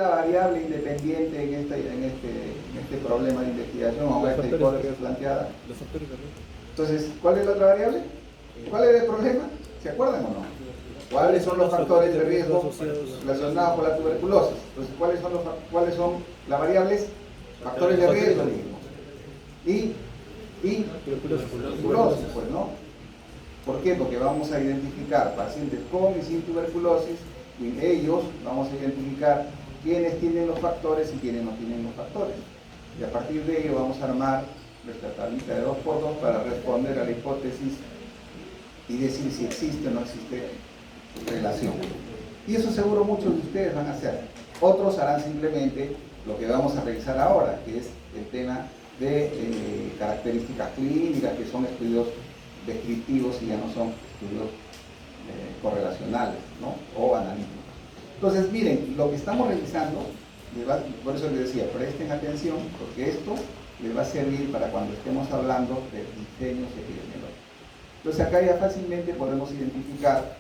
La variable independiente en este problema de investigación o esta hipótesis planteada. Los factores de riesgo. Entonces, ¿cuál es la otra variable? ¿Cuál era el problema? ¿Se acuerdan o no? ¿Cuáles son los factores de riesgo relacionados con la tuberculosis? Entonces, ¿cuáles son las variables? Factores de riesgo, dijimos. Y tuberculosis, pues, ¿no? ¿Por qué? Porque vamos a identificar pacientes con y sin tuberculosis, y en ellos vamos a identificar quiénes tienen los factores y quiénes no tienen los factores. Y a partir de ello vamos a armar nuestra tablita de 2×2 para responder a la hipótesis y decir si existe o no existe relación. Y eso seguro muchos de ustedes van a hacer. Otros harán simplemente lo que vamos a revisar ahora, que es el tema de características clínicas, que son estudios descriptivos y ya no son estudios correlacionales, ¿no? O analíticos. Entonces, miren, lo que estamos revisando, por eso les decía, presten atención, porque esto les va a servir para cuando estemos hablando de diseños epidemiológicos. Entonces, acá ya fácilmente podemos identificar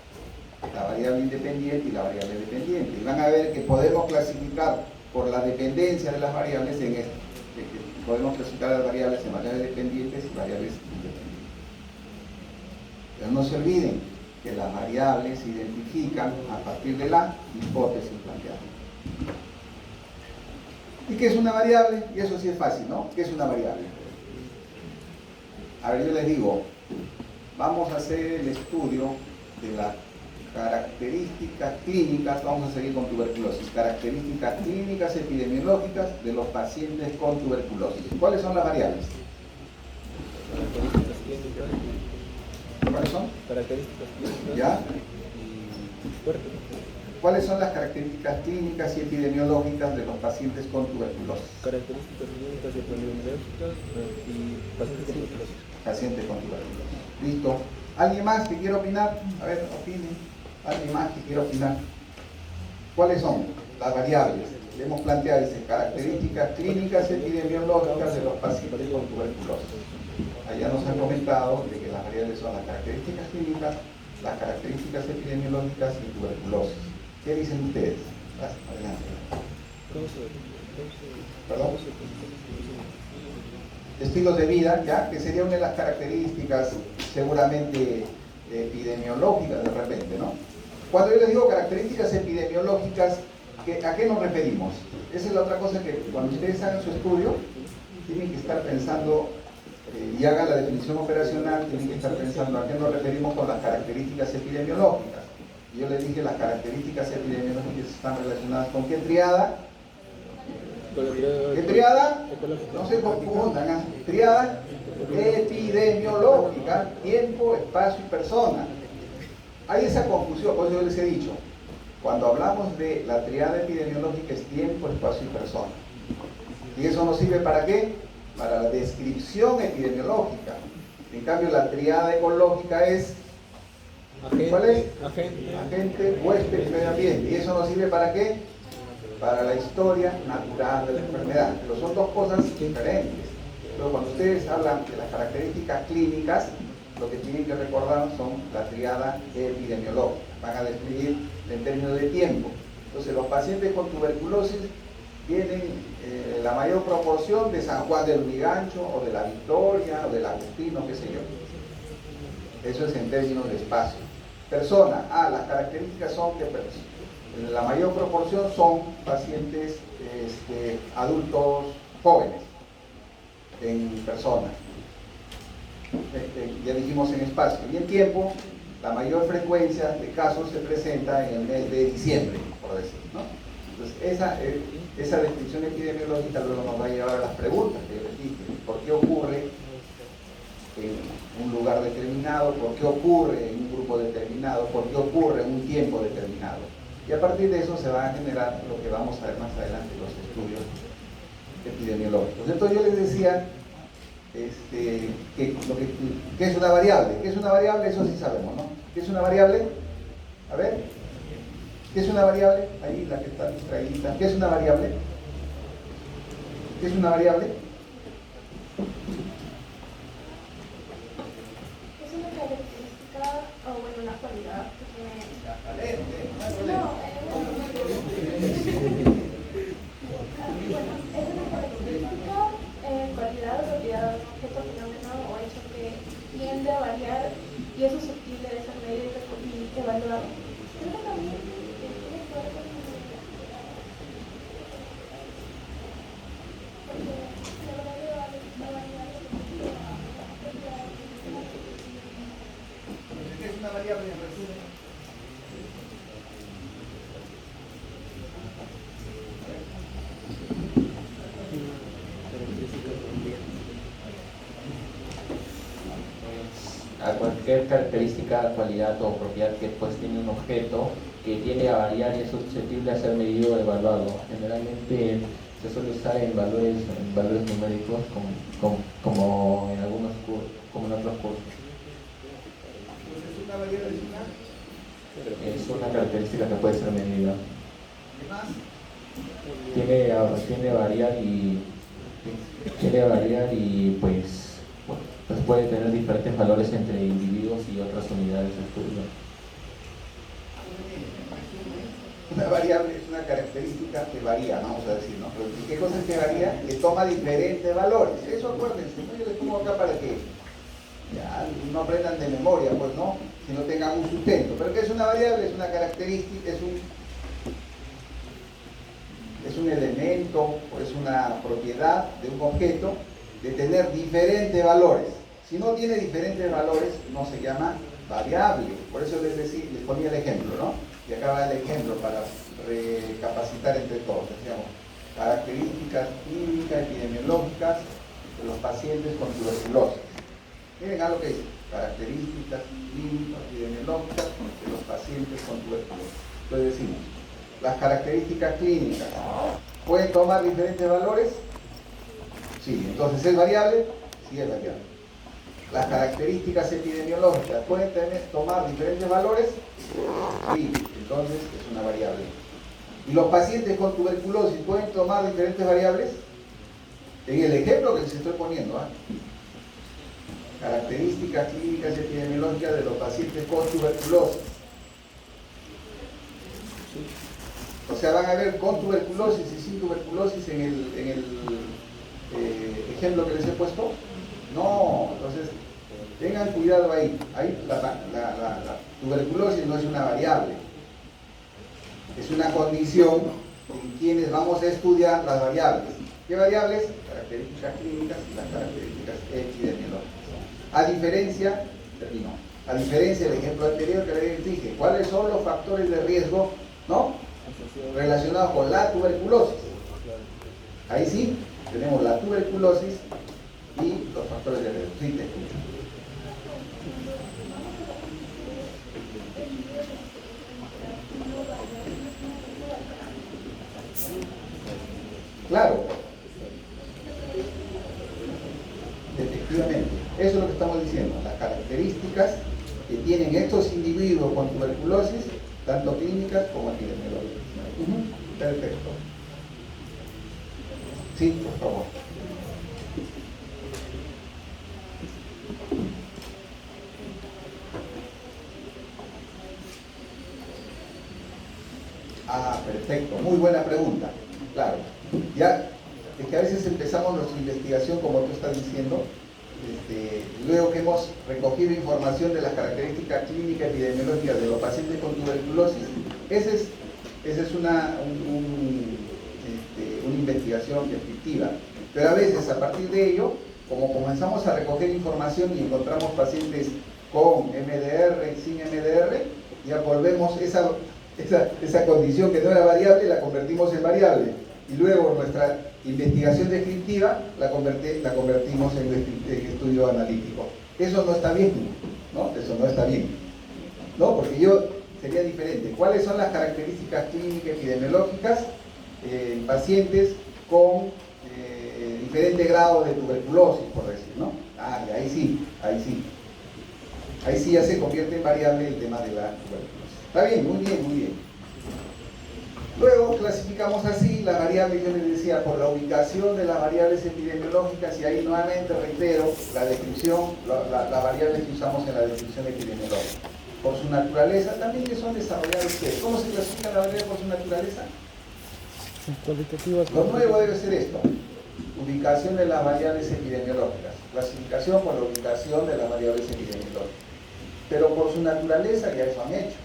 la variable independiente y la variable dependiente. Y van a ver que podemos clasificar por la dependencia de las variables en esto. Podemos clasificar las variables en variables dependientes y variables independientes. Pero no se olviden que las variables se identifican a partir de la hipótesis planteada. ¿Y qué es una variable? Y eso sí es fácil, ¿no? ¿Qué es una variable? A ver, yo les digo, vamos a hacer el estudio de las características clínicas, vamos a seguir con tuberculosis, características clínicas epidemiológicas de los pacientes con tuberculosis. ¿Cuáles son las variables? Características clínicas. ¿Cuáles son? Características clínicas. ¿Ya? Y fuerte. ¿Cuáles son las características clínicas y epidemiológicas de los pacientes con tuberculosis? Características clínicas y epidemiológicas y pacientes con tuberculosis. Pacientes con tuberculosis. ¿Listo? ¿Alguien más que quiera opinar? A ver, opinen. ¿Alguien más que quiera opinar? ¿Cuáles son las variables? Le hemos planteado, dice, características clínicas y epidemiológicas de los pacientes con tuberculosis. Allá nos han comentado de que las variables son las características clínicas, las características epidemiológicas y tuberculosis. ¿Qué dicen ustedes? Adelante. ¿Perdón? Estilos de vida, ¿ya? Que sería una de las características seguramente epidemiológicas de repente, ¿no? Cuando yo les digo características epidemiológicas, ¿a qué nos referimos? Esa es la otra cosa que cuando ustedes hagan su estudio, tienen que estar pensando y hagan la definición operacional, tienen que estar pensando a qué nos referimos con las características epidemiológicas. Yo les dije las características epidemiológicas están relacionadas con qué triada. ¿Qué triada? No se confundan, ¿eh? Triada epidemiológica, tiempo, espacio y persona. Hay esa confusión, por eso yo les he dicho, cuando hablamos de la triada epidemiológica es tiempo, espacio y persona. ¿Y eso nos sirve para qué? Para la descripción epidemiológica. En cambio, la triada ecológica es, ¿cuál es? Agente, huésped y medio ambiente. ¿Y eso nos sirve para qué? Para la historia natural de la enfermedad. Pero son dos cosas diferentes. Pero cuando ustedes hablan de las características clínicas, lo que tienen que recordar son la triada epidemiológica. Van a describir en términos de tiempo. Entonces, los pacientes con tuberculosis tienen la mayor proporción de San Juan del Lurigancho, o de la Victoria, o del Agustino, qué sé yo. Eso es en términos de espacio. Persona, las características son que la mayor proporción son pacientes adultos jóvenes en persona. Ya dijimos en espacio. Y en tiempo, la mayor frecuencia de casos se presenta en el mes de diciembre, por decir, ¿no? Entonces, esa descripción epidemiológica luego nos va a llevar a las preguntas que yo les dije. ¿Por qué ocurre en un lugar determinado? ¿Por qué ocurre en un grupo determinado? ¿Por qué ocurre en un tiempo determinado? Y a partir de eso se va a generar lo que vamos a ver más adelante, los estudios epidemiológicos. Entonces yo les decía ¿qué es una variable? ¿Qué es una variable? Eso sí sabemos, ¿no? ¿Qué es una variable? A ver, ¿qué es una variable? Ahí la que está distraída. ¿Qué es una variable? ¿Qué es una variable? Es una característica, o bueno, una cualidad que tiene... cualquier característica, cualidad o propiedad que pues tiene un objeto que tiende a variar y es susceptible a ser medido o evaluado. Generalmente se suele usar en valores numéricos como en algunos cursos, como en otros cursos. Entonces, una variable Es una característica que puede ser medida. ¿Qué más? Tiende a variar y pues puede tener diferentes valores entre individuos y otras unidades de estudio. Una variable es una característica que varía, vamos a decir, ¿no? Pero ¿qué cosa es que varía? Que toma diferentes valores. Eso acuérdense, ¿no? Yo les pongo acá para que ya no aprendan de memoria, pues no, si no tengan un sustento. Pero ¿qué es una variable? Es una característica, es un elemento o es una propiedad de un objeto de tener diferentes valores. Si no tiene diferentes valores, no se llama variable. Por eso les ponía el ejemplo, ¿no? Y acá va el ejemplo para recapacitar entre todos. Decíamos, características clínicas, epidemiológicas de los pacientes con tuberculosis. Miren algo que dice, características clínicas, epidemiológicas de los pacientes con tuberculosis. Entonces decimos, las características clínicas pueden tomar diferentes valores. Sí, entonces ¿es variable? Sí, es variable. Las características epidemiológicas pueden tomar diferentes valores. Sí, entonces es una variable. ¿Y los pacientes con tuberculosis pueden tomar diferentes variables? En el ejemplo que les estoy poniendo, características clínicas epidemiológicas de los pacientes con tuberculosis. O sea, van a ver con tuberculosis y sin tuberculosis en el ejemplo que les he puesto. No, entonces tengan cuidado ahí. Ahí la tuberculosis no es una variable, es una condición en quienes vamos a estudiar las variables. ¿Qué variables? Características clínicas y las características epidemiológicas. A diferencia del ejemplo anterior que les dije, ¿cuáles son los factores de riesgo, no, relacionados con la tuberculosis? Ahí sí, tenemos la tuberculosis y los factores de riesgo. Sí, te escucho. Claro, efectivamente, eso es lo que estamos diciendo, las características que tienen estos individuos con tuberculosis, tanto clínicas como epidemiológicas. Perfecto. Sí, por favor. Perfecto, muy buena pregunta. Claro, ya es que a veces empezamos nuestra investigación, como tú estás diciendo, luego que hemos recogido información de las características clínicas epidemiológicas de los pacientes con tuberculosis, esa es una investigación descriptiva. Pero a veces, a partir de ello, como comenzamos a recoger información y encontramos pacientes con MDR y sin MDR, ya volvemos esa condición que no era variable, la convertimos en variable. Y luego nuestra investigación descriptiva la convertimos en estudio analítico. Eso no está bien, ¿no? Eso no está bien, ¿no? Porque sería diferente. ¿Cuáles son las características clínicas epidemiológicas en pacientes con diferente grado de tuberculosis, por decir, ¿no? Y ahí sí ya se convierte en variable el tema de la tuberculosis. Está bien, muy bien, muy bien. Luego clasificamos así las variables, yo les decía, por la ubicación de las variables epidemiológicas, y ahí nuevamente reitero la descripción, las variables que usamos en la descripción epidemiológica. Por su naturaleza, también que son desarrollables. ¿Cómo se clasifica la variable por su naturaleza? Lo nuevo debe ser esto: ubicación de las variables epidemiológicas. Clasificación por la ubicación de las variables epidemiológicas. Pero por su naturaleza ya eso han hecho.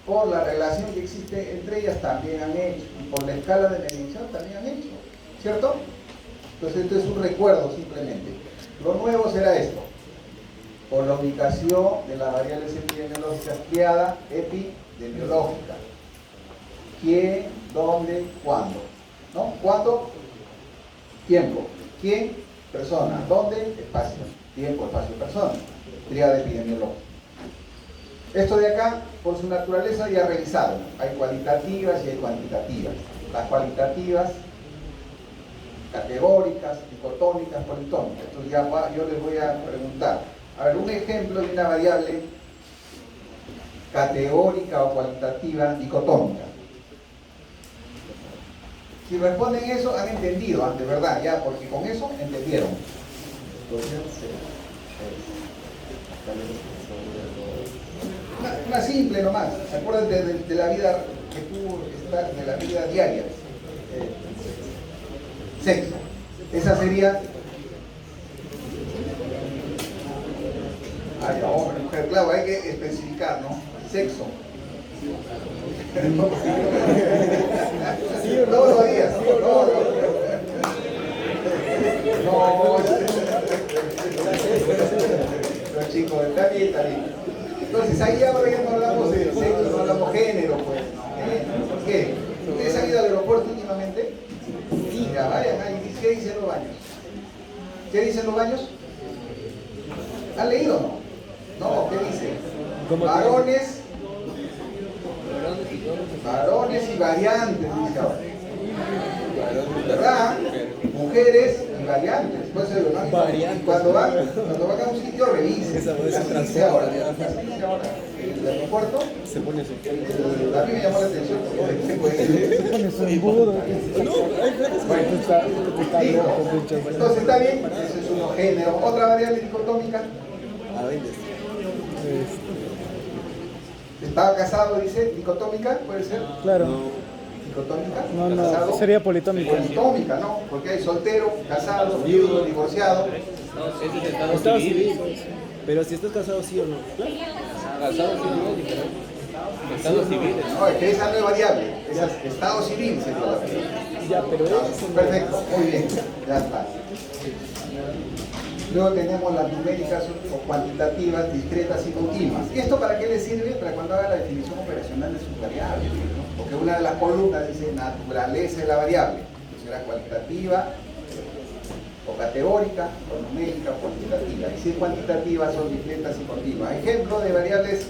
Por la relación que existe entre ellas también han hecho. Y por la escala de medición también han hecho. ¿Cierto? Entonces esto es un recuerdo simplemente. Lo nuevo será esto: por la ubicación de las variables epidemiológicas criada epidemiológica. ¿Quién? ¿Dónde? ¿Cuándo? ¿No? ¿Cuándo? Tiempo. ¿Quién? Persona. ¿Dónde? Espacio. tiempo, espacio, persona, tríada epidemiológica. Esto de acá, por su naturaleza, ya revisado. Hay cualitativas y hay cuantitativas. Las cualitativas, categóricas, dicotómicas, politómicas. Entonces yo les voy a preguntar. A ver, un ejemplo de una variable categórica o cualitativa dicotómica. Si responden eso, han entendido, de verdad, ya, porque con eso entendieron. Una simple nomás, ¿se acuerdan de la vida que tú estás, de la vida diaria? Sexo. Esa sería... Ay, hombre, mujer, claro, hay que especificar, ¿no? Sexo. Todos los días, no, los chicos, está bien, está bien. Entonces ahí ahora ya no hablamos de sexo, no hablamos género, pues. ¿Por qué? ¿Ustedes han ido al aeropuerto últimamente? Sí, ya vayan ahí. ¿Qué dicen los baños? ¿Qué dicen los baños? ¿Han leído o no? No, ¿qué dice? Varones y variantes, dice ahora. ¿Verdad? Mujeres y variantes. Pues, ¿no? Cuando van a un sitio, revisen. Así dice ahora. El aeropuerto Se pone así. a mí me llamó la atención porque entonces está bien, ese es uno género. Otra variable dicotómica. Estaba casado, dice, dicotómica, puede ser. Claro. Dicotómica. No, Casado. sería politómica. Politómica, ¿no? Porque hay soltero, casado, viudo, divorciado. Ese es estado civil. Pero si estás casado, sí o no. Claro. Casado civil es diferente. Estado civil. No, es que esa no es variable, esa es estado civil, sería la variable. Ya, pero Perfecto, muy bien, ya está. Luego tenemos las numéricas o cuantitativas, discretas y continuas. ¿Y esto para qué le sirve? Para cuando haga la definición operacional de sus variables, ¿no? Porque una de las columnas dice naturaleza de la variable. Será cualitativa o categórica o numérica o cuantitativa. Y si es cuantitativa son discretas y continuas. Ejemplo de variables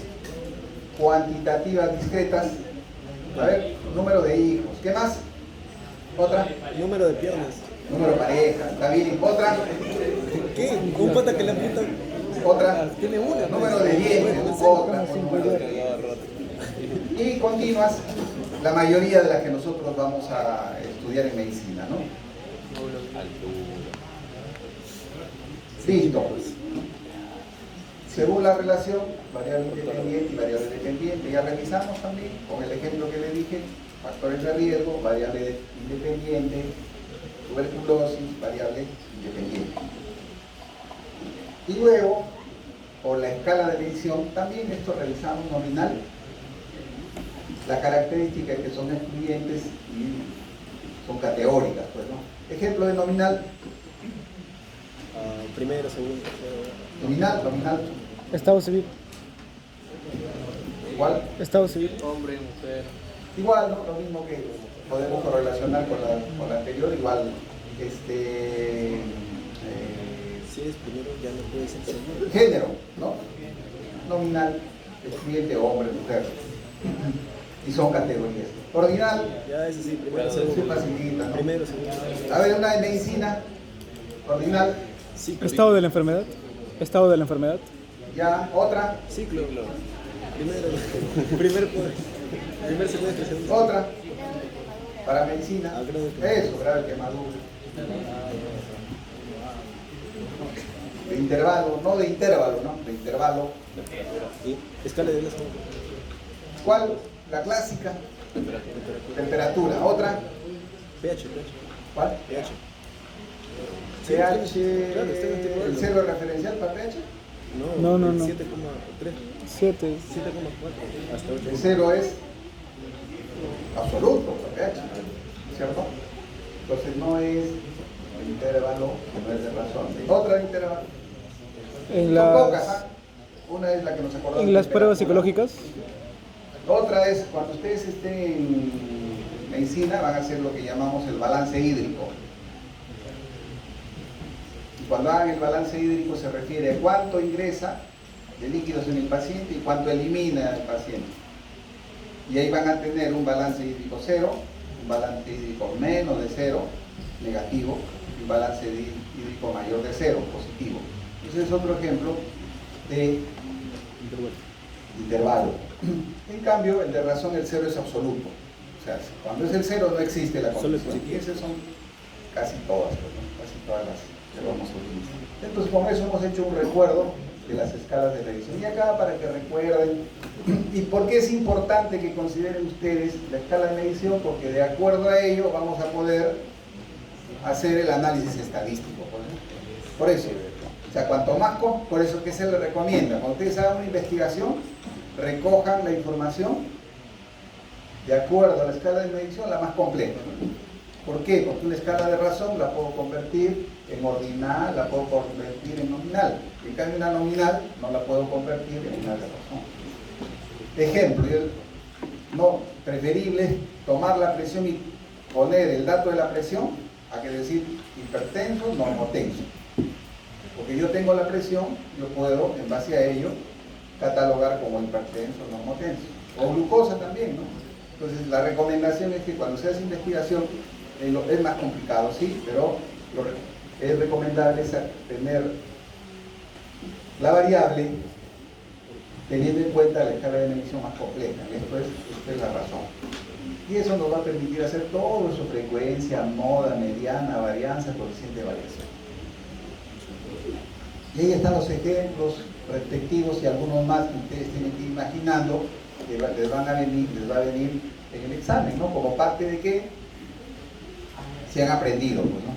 cuantitativas discretas. A ver, número de hijos. ¿Qué más? Otra. Número de piernas. Número de pareja. ¿Está bien? Otra. ¿Qué? Un pata que la puta. Otra. Tiene una. Número de dientes. Otra. Y continuas, la mayoría de las que nosotros vamos a estudiar en medicina, ¿no? Listo. Según la relación, variable independiente y variable dependiente, ya revisamos también con el ejemplo que le dije, factores de riesgo, variable independiente, tuberculosis, variable independiente. Y luego, por la escala de medición, también esto revisamos nominal, las características que son excluyentes y son categóricas, pues, ¿no? Ejemplo de nominal. Primero, segundo, tercero. Nominal. Estado civil. Igual. Estado civil. Hombre, mujer. Igual, ¿no? Lo mismo que podemos correlacionar con la anterior, igual. Si es primero, ya no puede ser segundo. Género, ¿no? Nominal, excluyente, hombre, mujer. Y son categorías. Ordinal, Ya es así, primero, se segundo. facilita, ¿no? Primero, segundo. A ver, una de medicina. Ordinal, Ciclo. Estado de la enfermedad. Estado de la enfermedad. ya. Otra, Ciclo. Primer semestre, segundo. otra. Para medicina. Ah, grave quemadura. Eso, grave quemadura. De intervalo, no de intervalo, ¿no? De intervalo. Y escala de Glasgow. ¿Cuál? La clásica. Temperatura. Otra. pH. ¿Cuál? pH. pH. Claro, está en el tipo ¿El de- cero no para pH? No. 7,3. 7. 7,4 hasta 8. El cero es absoluto para pH, ¿cierto? Entonces no es el intervalo, no es de razón. Otra intervalo. En Son pocas, las, ¿ah? Una es la que nos acordamos. en de las pruebas temperatura. psicológicas. Otra es cuando ustedes estén en medicina van a hacer lo que llamamos el balance hídrico. cuando hagan el balance hídrico se refiere a cuánto ingresa de líquidos en el paciente y cuánto elimina el paciente. Y ahí van a tener un balance hídrico cero, un balance hídrico menos de cero, negativo, y un balance hídrico mayor de cero, positivo. Ese es otro ejemplo de intervalo. En cambio, el de razón, el cero es absoluto. O sea, cuando es el cero no existe la condición. Y esas son casi todas, casi todas las que vamos a utilizar. Entonces, con eso hemos hecho un recuerdo de las escalas de medición. Y acá, para que recuerden, ¿y por qué es importante que consideren ustedes la escala de medición? Porque de acuerdo a ello vamos a poder hacer el análisis estadístico. Por eso, o sea, cuanto más, por eso que se les recomienda, cuando ustedes hagan una investigación, recojan la información de acuerdo a la escala de medición, la más completa. ¿Por qué? Porque una escala de razón la puedo convertir en ordinal, la puedo convertir en nominal. En cambio, una nominal no la puedo convertir en una de razón. Ejemplo, no, preferible tomar la presión y poner el dato de la presión a que decir hipertenso, normotenso. Porque yo tengo la presión, yo puedo, en base a ello, catalogar como hipertenso, normotenso. O glucosa también, ¿no? Entonces, la recomendación es que cuando se hace investigación, es más complicado, sí, pero es recomendable tener la variable teniendo en cuenta la escala de medición más completa. Esto es la razón. Y eso nos va a permitir hacer todo su frecuencia, moda, mediana, varianza, coeficiente de variación. Y ahí están los ejemplos respectivos y algunos más que ustedes tienen que ir imaginando que les va a venir en el examen, ¿no? Como parte de que se han aprendido, pues, ¿no?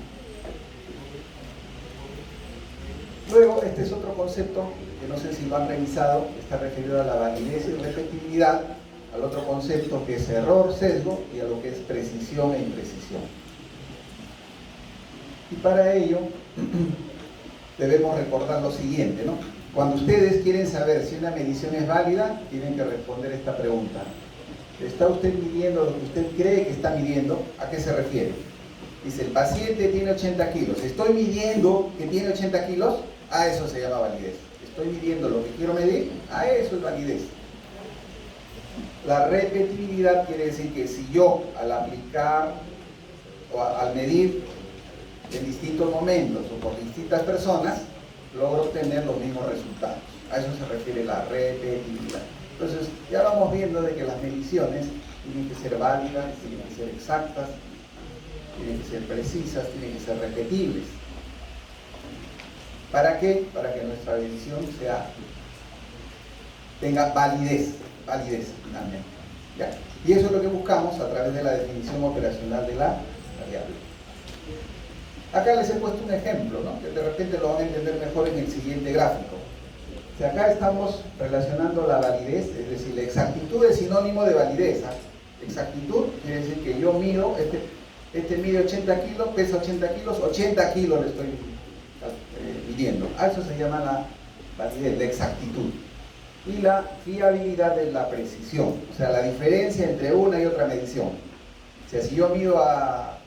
Luego, este es otro concepto que no sé si lo han revisado, está referido a la validez y repetibilidad, al otro concepto que es error, sesgo, y a lo que es precisión e imprecisión. Y para ello, debemos recordar lo siguiente, ¿no? Cuando ustedes quieren saber si una medición es válida, tienen que responder esta pregunta. ¿Está usted midiendo lo que usted cree que está midiendo? ¿A qué se refiere? Dice, el paciente tiene 80 kilos. ¿Estoy midiendo que tiene 80 kilos? A eso se llama validez. ¿Estoy midiendo lo que quiero medir? A eso es validez. La repetibilidad quiere decir que si yo, al aplicar o al medir en distintos momentos o por distintas personas, logro obtener los mismos resultados. A eso se refiere la repetibilidad. Entonces, ya vamos viendo de que las mediciones tienen que ser válidas, tienen que ser exactas, tienen que ser precisas, tienen que ser repetibles. ¿Para qué? Para que nuestra medición tenga validez finalmente. ¿Ya? Y eso es lo que buscamos a través de la definición operacional de la variable. Acá les he puesto un ejemplo, ¿no? Que de repente lo van a entender mejor en el siguiente gráfico. Si acá estamos relacionando la validez, es decir, la exactitud es sinónimo de validez. Exactitud quiere decir que yo mido, este mide 80 kilos, pesa 80 kilos, 80 kilos le estoy midiendo. A eso se llama la validez, la exactitud. Y la fiabilidad es la precisión, o sea, la diferencia entre una y otra medición. O sea, si yo mido a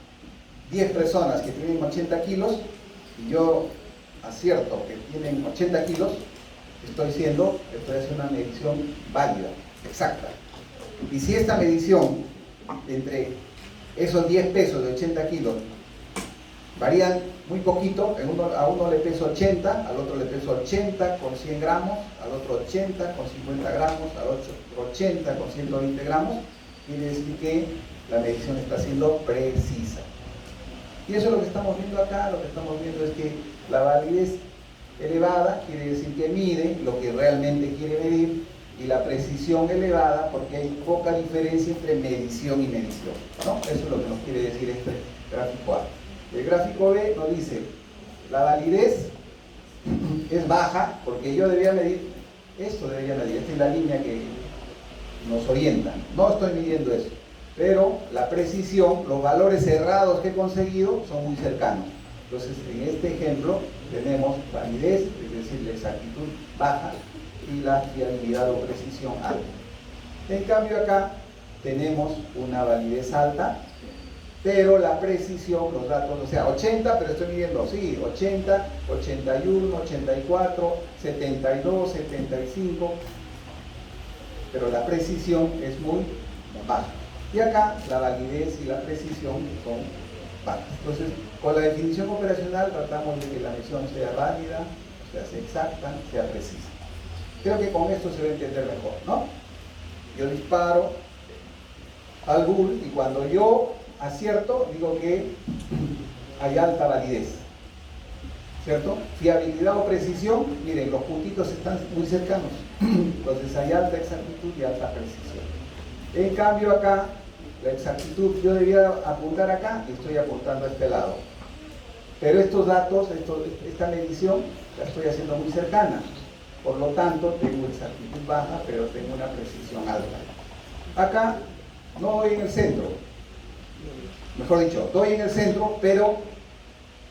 10 personas que tienen 80 kilos y yo acierto que tienen 80 kilos, estoy haciendo una medición válida, exacta. Y si esta medición entre esos 10 pesos de 80 kilos varían muy poquito, a uno le peso 80, al otro le peso 80 con 100 gramos, al otro 80 con 50 gramos, al otro 80 con 120 gramos, quiere decir que la medición está siendo precisa. Y eso es lo que estamos viendo acá. Lo que estamos viendo es que la validez elevada quiere decir que mide lo que realmente quiere medir, y la precisión elevada porque hay poca diferencia entre medición y medición, ¿no? Eso es lo que nos quiere decir este gráfico A. El gráfico B nos dice, la validez es baja porque yo debía medir, esta es la línea que nos orienta, no estoy midiendo eso, pero la precisión, los valores errados que he conseguido son muy cercanos. Entonces, en este ejemplo tenemos validez, es decir, la exactitud baja, y la fiabilidad o precisión alta. En cambio acá tenemos una validez alta pero la precisión, los datos, o sea, 80, pero estoy midiendo, sí, 80, 81, 84, 72, 75, pero la precisión es muy baja. Y acá la validez y la precisión son bajas. Entonces, con la definición operacional tratamos de que la medición sea válida, sea exacta, sea precisa. Creo que con esto se va a entender mejor, ¿no? Yo disparo al bull y cuando yo acierto, digo que hay alta validez, ¿cierto? Fiabilidad o precisión, miren, los puntitos están muy cercanos, entonces hay alta exactitud y alta precisión. En cambio acá, la exactitud, yo debía apuntar acá y estoy apuntando a este lado. Pero estos datos, esta medición, la estoy haciendo muy cercana. Por lo tanto, tengo exactitud baja, pero tengo una precisión alta. Acá no doy en el centro. Mejor dicho, doy en el centro, pero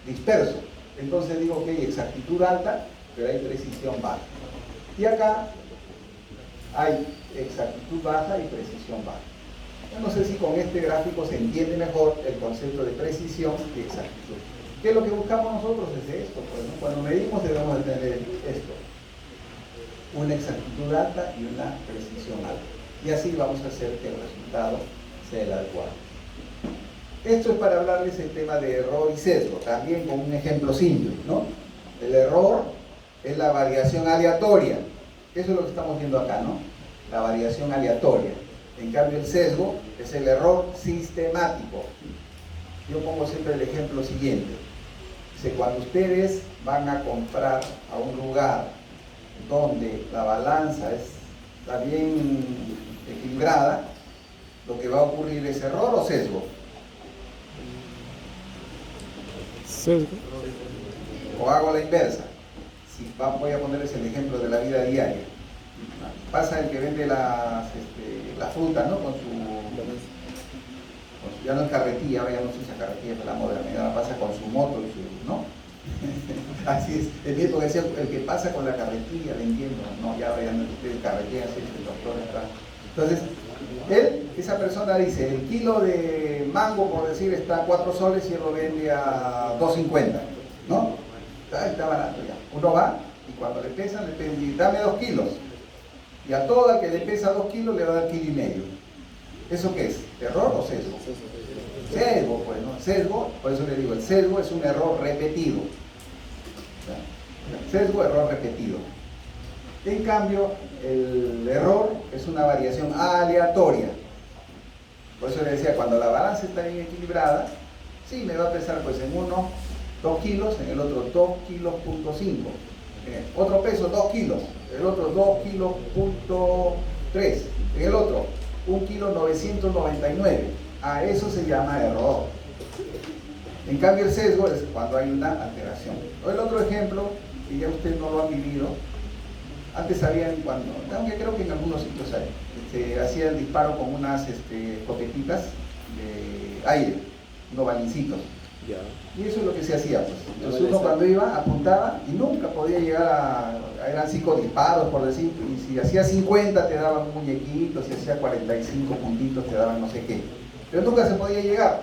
disperso. Entonces digo que hay exactitud alta, pero hay precisión baja. Y acá hay exactitud baja y precisión baja. Yo no sé si con este gráfico se entiende mejor el concepto de precisión y exactitud. ¿Qué es lo que buscamos nosotros? Es esto, pues, ¿no? Cuando medimos debemos de tener esto. Una exactitud alta y una precisión alta. Y así vamos a hacer que el resultado sea el adecuado. Esto es para hablarles el tema de error y sesgo, también con un ejemplo simple, ¿no? El error es la variación aleatoria. Eso es lo que estamos viendo acá, ¿no? La variación aleatoria. En cambio, el sesgo es el error sistemático. Yo pongo siempre el ejemplo siguiente. Dice, cuando ustedes van a comprar a un lugar donde la balanza está bien equilibrada, lo que va a ocurrir es error o sesgo. Sesgo. O hago la inversa. Voy a ponerles el ejemplo de la vida diaria. Pasa el que vende la fruta, ¿no? Ya no es carretilla, ahora ya no se usa carretilla, pero la modernidad pasa con su moto y su, ¿no? Así es. El viejo decía, el que pasa con la carretilla, le entiendo, no, ya ahora ya no es carretilla, así es el doctor está. Entonces, esa persona dice, el kilo de mango, por decir, está a 4 soles y él lo vende a 2.50, ¿no? Está barato ya. Uno va y cuando le pesan, le piden, dame 2 kilos. Y a todo el que le pesa 2 kilos le va a dar 1,5 kilos. ¿Eso qué es? ¿Error o sesgo? Sesgo, pues, ¿no? Sesgo, por eso le digo, el sesgo es un error repetido. Sesgo, error repetido. En cambio, el error es una variación aleatoria. Por eso le decía, cuando la balanza está bien equilibrada, sí, me va a pesar pues en uno 2 kilos, en el otro 2 kilos punto 5. Otro peso 2 kilos, el otro 2 kilos punto 3, en el otro 1 kilo 999. A eso se llama error. En cambio el sesgo es cuando hay una alteración. O el otro ejemplo, que ya ustedes no lo han vivido, antes habían, aunque creo que en algunos sitios hay, hacían disparo con unas escopetitas de aire, unos balincitos. Ya. Y eso es lo que se hacía, pues. Entonces uno cuando iba, apuntaba y nunca podía llegar eran 5 disparos, por decir, y si hacía 50 te daban un muñequito, si hacía 45 puntitos te daban no sé qué. Pero nunca se podía llegar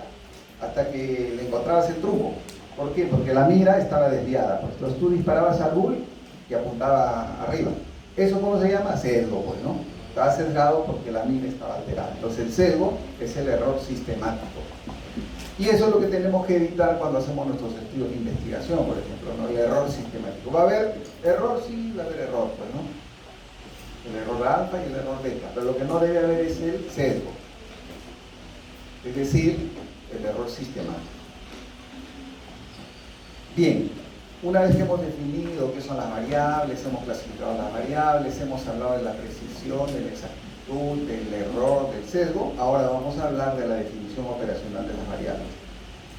hasta que le encontrabas el truco. ¿Por qué? Porque la mira estaba desviada. Pues. Entonces tú disparabas al bull y apuntaba arriba. ¿Eso cómo se llama? Sesgo, pues, ¿no? Estaba sesgado porque la mira estaba alterada. Entonces el sesgo es el error sistemático. Y eso es lo que tenemos que evitar cuando hacemos nuestros estudios de investigación, por ejemplo, ¿no? El error sistemático. ¿Va a haber error? Sí, va a haber error, pues, ¿no? El error alfa y el error beta. Pero lo que no debe haber es el sesgo. Es decir, el error sistemático. Bien, una vez que hemos definido qué son las variables, hemos clasificado las variables, hemos hablado de la precisión, de la exactitud, del error, del sesgo, ahora vamos a hablar de la definición operacional de las variables.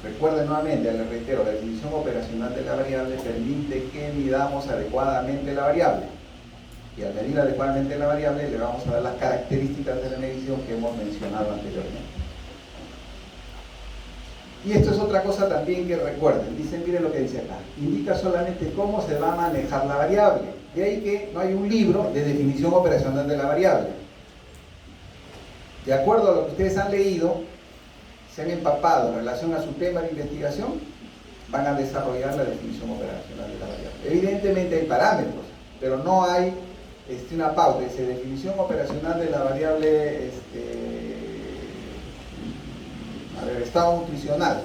Recuerden nuevamente, les reitero, la definición operacional de la variable permite que midamos adecuadamente la variable. Y al medir adecuadamente la variable le vamos a dar las características de la medición que hemos mencionado anteriormente. Y esto es otra cosa también que recuerden. Dicen, miren lo que dice acá. Indica solamente cómo se va a manejar la variable. De ahí que no hay un libro de definición operacional de la variable. De acuerdo a lo que ustedes han leído, se han empapado en relación a su tema de investigación, van a desarrollar la definición operacional de la variable. Evidentemente hay parámetros, pero no hay una pauta, dice definición operacional de la variable estado nutricional.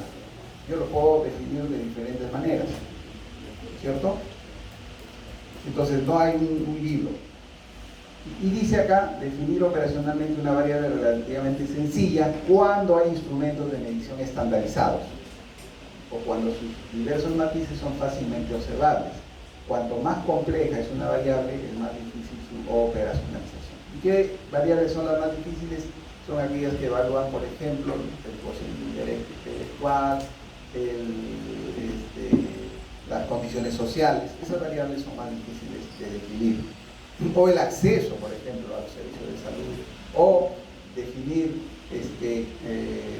Yo lo puedo definir de diferentes maneras, ¿cierto? Entonces no hay un libro. Y dice acá, definir operacionalmente una variable relativamente sencilla cuando hay instrumentos de medición estandarizados o cuando sus diversos matices son fácilmente observables. Cuanto más compleja es una variable, es más difícil su operacionalización. ¿Y qué variables son las más difíciles? Son aquellas que evalúan, por ejemplo, el cociente intelectual, las condiciones sociales. Esas variables son más difíciles de definir. O el acceso, por ejemplo, a los servicios de salud, o definir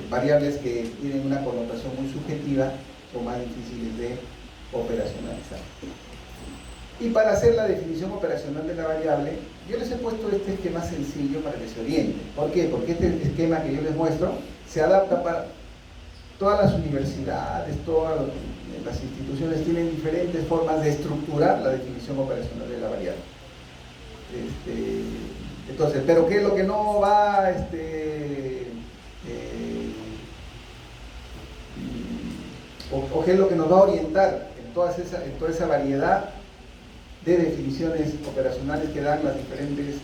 variables que tienen una connotación muy subjetiva, son más difíciles de operacionalizar. Y para hacer la definición operacional de la variable, yo les he puesto este esquema sencillo para que se orienten. ¿Por qué? Porque este esquema que yo les muestro se adapta para todas las universidades, todas las instituciones tienen diferentes formas de estructurar la definición operacional de la variable. Entonces, pero ¿qué es lo que no va o qué es lo que nos va a orientar en toda esa variedad de definiciones operacionales que dan las diferentes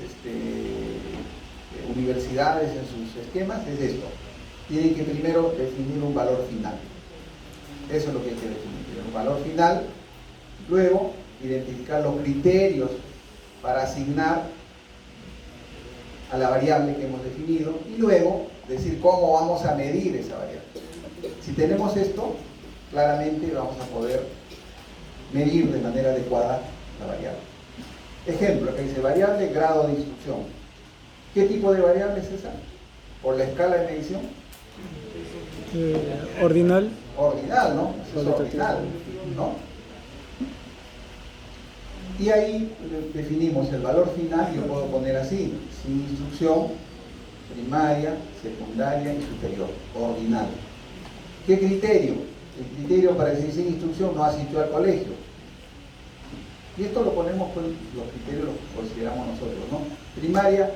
universidades en sus esquemas? Es esto. Tienen que primero definir un valor final. Eso es lo que hay que definir, un valor final. Luego, identificar los criterios para asignar a la variable que hemos definido y luego decir cómo vamos a medir esa variable. Si tenemos esto, claramente vamos a poder medir de manera adecuada la variable. Ejemplo, que dice variable grado de instrucción. ¿Qué tipo de variable es esa? ¿Por la escala de medición? Ordinal. Ordinal, ¿no? Eso es ordinal, ¿no? Y ahí definimos el valor final, yo puedo poner así, sin instrucción, primaria, secundaria y superior, ordinal. ¿Qué criterio? El criterio para decir sin instrucción no asistió al colegio. Y esto lo ponemos con los criterios, los consideramos nosotros, ¿no? Primaria,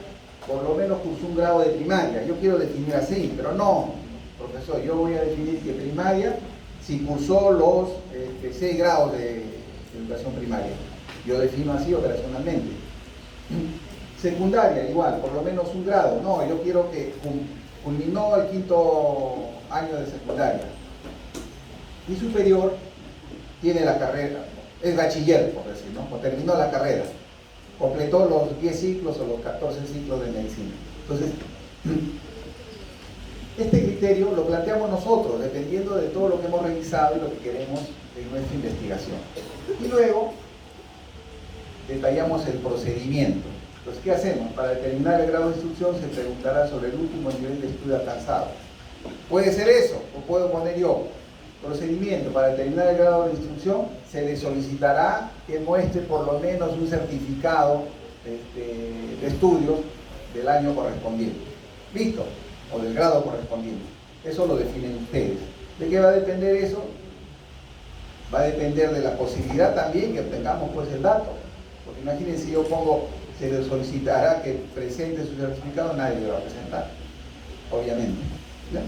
por lo menos cursó un grado de primaria. Yo quiero definir así, pero no, profesor, yo voy a definir que primaria, si cursó los 6 grados de educación primaria. Yo defino así operacionalmente. Secundaria, igual, por lo menos un grado. No, yo quiero que culminó el 5º año de secundaria. Y superior, tiene la carrera, es bachiller, por decir, ¿no? O terminó la carrera. Completó los 10 ciclos o los 14 ciclos de medicina. Entonces, este criterio lo planteamos nosotros, dependiendo de todo lo que hemos revisado y lo que queremos en nuestra investigación. Y luego, detallamos el procedimiento. Entonces, ¿qué hacemos? Para determinar el grado de instrucción se preguntará sobre el último nivel de estudio alcanzado. Puede ser eso, o puedo poner yo. Procedimiento, para determinar el grado de instrucción se le solicitará que muestre por lo menos un certificado de estudios del año correspondiente. ¿Listo? O del grado correspondiente. Eso lo definen ustedes. ¿De qué va a depender eso? Va a depender de la posibilidad también que obtengamos pues el dato. Porque imagínense, si yo pongo, se le solicitará que presente su certificado, nadie le va a presentar, obviamente. ¿Ya?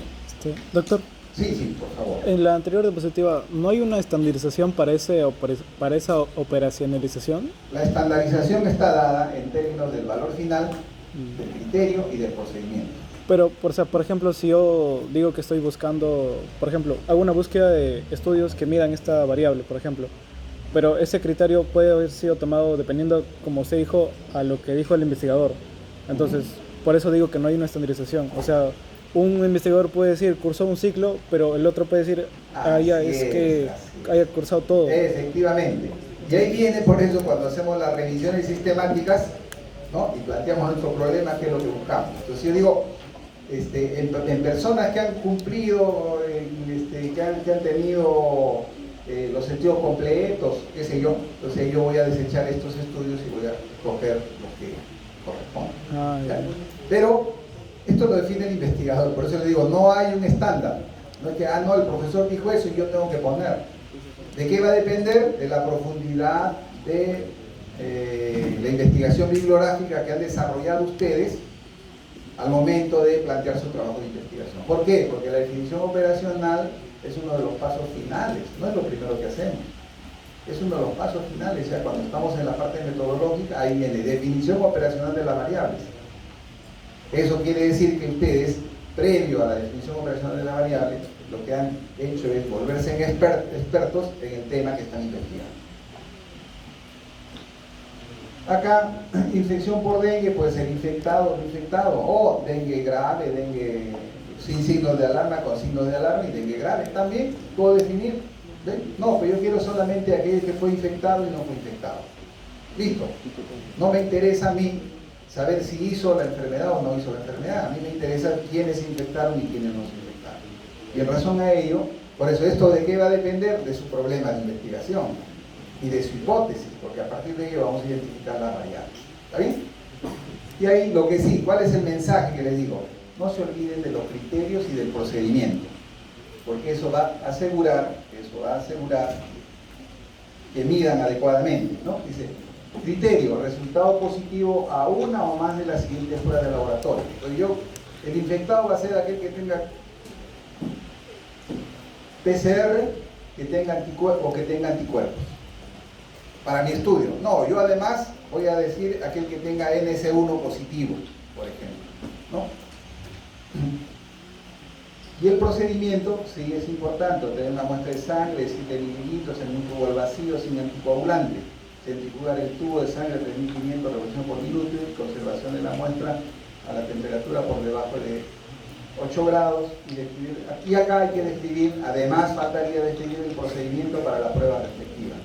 Doctor, Sí, por favor. en la anterior diapositiva, ¿no hay una estandarización para esa operacionalización? La estandarización está dada en términos del valor final, del criterio y del procedimiento. Pero, por ejemplo, si yo digo que estoy buscando, por ejemplo, hago una búsqueda de estudios que midan esta variable, por ejemplo, pero ese criterio puede haber sido tomado dependiendo, como usted dijo, a lo que dijo el investigador. Entonces, por eso digo que no hay una estandarización. O sea, un investigador puede decir, cursó un ciclo, pero el otro puede decir, que haya cursado todo. Efectivamente. Y ahí viene, por eso, cuando hacemos las revisiones sistemáticas, ¿no? Y planteamos nuestro problema, qué es lo que buscamos. Entonces, yo digo, en personas que han cumplido, que han tenido los estudios completos, qué sé yo, entonces yo voy a desechar estos estudios y voy a escoger los que corresponden. Ya. Pero Esto lo define el investigador, por eso le digo, no hay un estándar. No es que, no, el profesor dijo eso y yo tengo que poner. ¿De qué va a depender? De la profundidad de la investigación bibliográfica que han desarrollado ustedes al momento de plantear su trabajo de investigación. ¿Por qué? Porque la definición operacional es uno de los pasos finales, no es lo primero que hacemos. Es uno de los pasos finales, o sea, cuando estamos en la parte metodológica, ahí viene definición operacional de las variables. Eso quiere decir que ustedes, previo a la definición operacional de la variable, lo que han hecho es volverse en expertos en el tema que están investigando. Acá, infección por dengue puede ser infectado o no infectado, o dengue grave, dengue sin signos de alarma, con signos de alarma, y dengue grave también puedo definir. ¿Ven? No, pero yo quiero solamente aquel que fue infectado y no fue infectado. Listo. No me interesa a mí saber si hizo la enfermedad o no hizo la enfermedad. A mí me interesa quiénes se infectaron y quiénes no se infectaron. Y en razón a ello, por eso esto de qué va a depender de su problema de investigación y de su hipótesis, porque a partir de ello vamos a identificar las variables. ¿Está bien? Y ahí lo que sí, ¿cuál es el mensaje que les digo? No se olviden de los criterios y del procedimiento, porque eso va a asegurar que midan adecuadamente, ¿no? Dice, criterio, resultado positivo a una o más de las siguientes pruebas de laboratorio. Entonces el infectado va a ser aquel que tenga PCR, que tenga anticuerpos o que tenga anticuerpos. Para mi estudio. No, yo además voy a decir aquel que tenga NS1 positivo, por ejemplo, ¿no? Y el procedimiento, sí, es importante, tener una muestra de sangre de 7 mililitros en un tubo al vacío sin anticoagulante, centrifugar el tubo de sangre a 3500 revoluciones por minuto y conservación de la muestra a la temperatura por debajo de 8 grados y describir, y acá hay que describir, además faltaría describir el procedimiento para la prueba respectiva.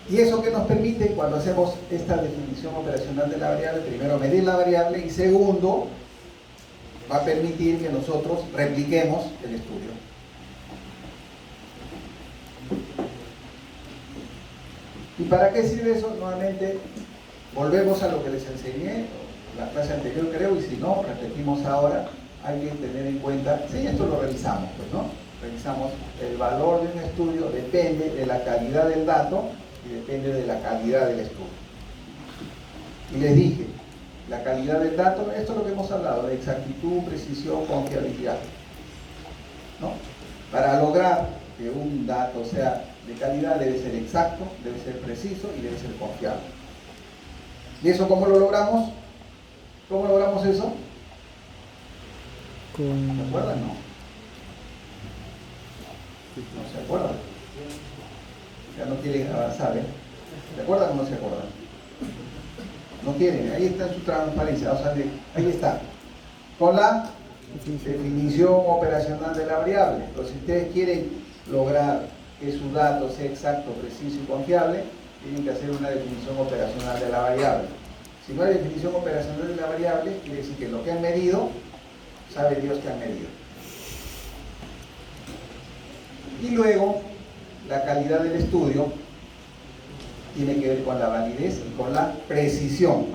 Y eso que nos permite cuando hacemos esta definición operacional de la variable, primero medir la variable y segundo, va a permitir que nosotros repliquemos el estudio. ¿Y para qué sirve eso? Nuevamente, volvemos a lo que les enseñé la clase anterior, creo, y si no, repetimos ahora. Hay que tener en cuenta, sí, esto lo revisamos, pues, ¿no? Revisamos el valor de un estudio, depende de la calidad del dato y depende de la calidad del estudio. Y les dije, la calidad del dato, esto es lo que hemos hablado, de exactitud, precisión, confiabilidad, ¿no? Para lograr que un dato sea de calidad debe ser exacto, debe ser preciso y debe ser confiable. ¿Y eso cómo lo logramos? ¿Cómo logramos eso? ¿Se acuerdan? No. No se acuerdan. Ya no quieren avanzar, ¿eh? ¿Se acuerdan o no se acuerdan? No quieren, ahí está en su transparencia, o sea, ahí está. Con la definición operacional de la variable. Entonces, si ustedes quieren lograr que su dato sea exacto, preciso y confiable, tienen que hacer una definición operacional de la variable. Si no hay definición operacional de la variable, quiere decir que lo que han medido, sabe Dios que han medido. Y luego, la calidad del estudio tiene que ver con la validez y con la precisión.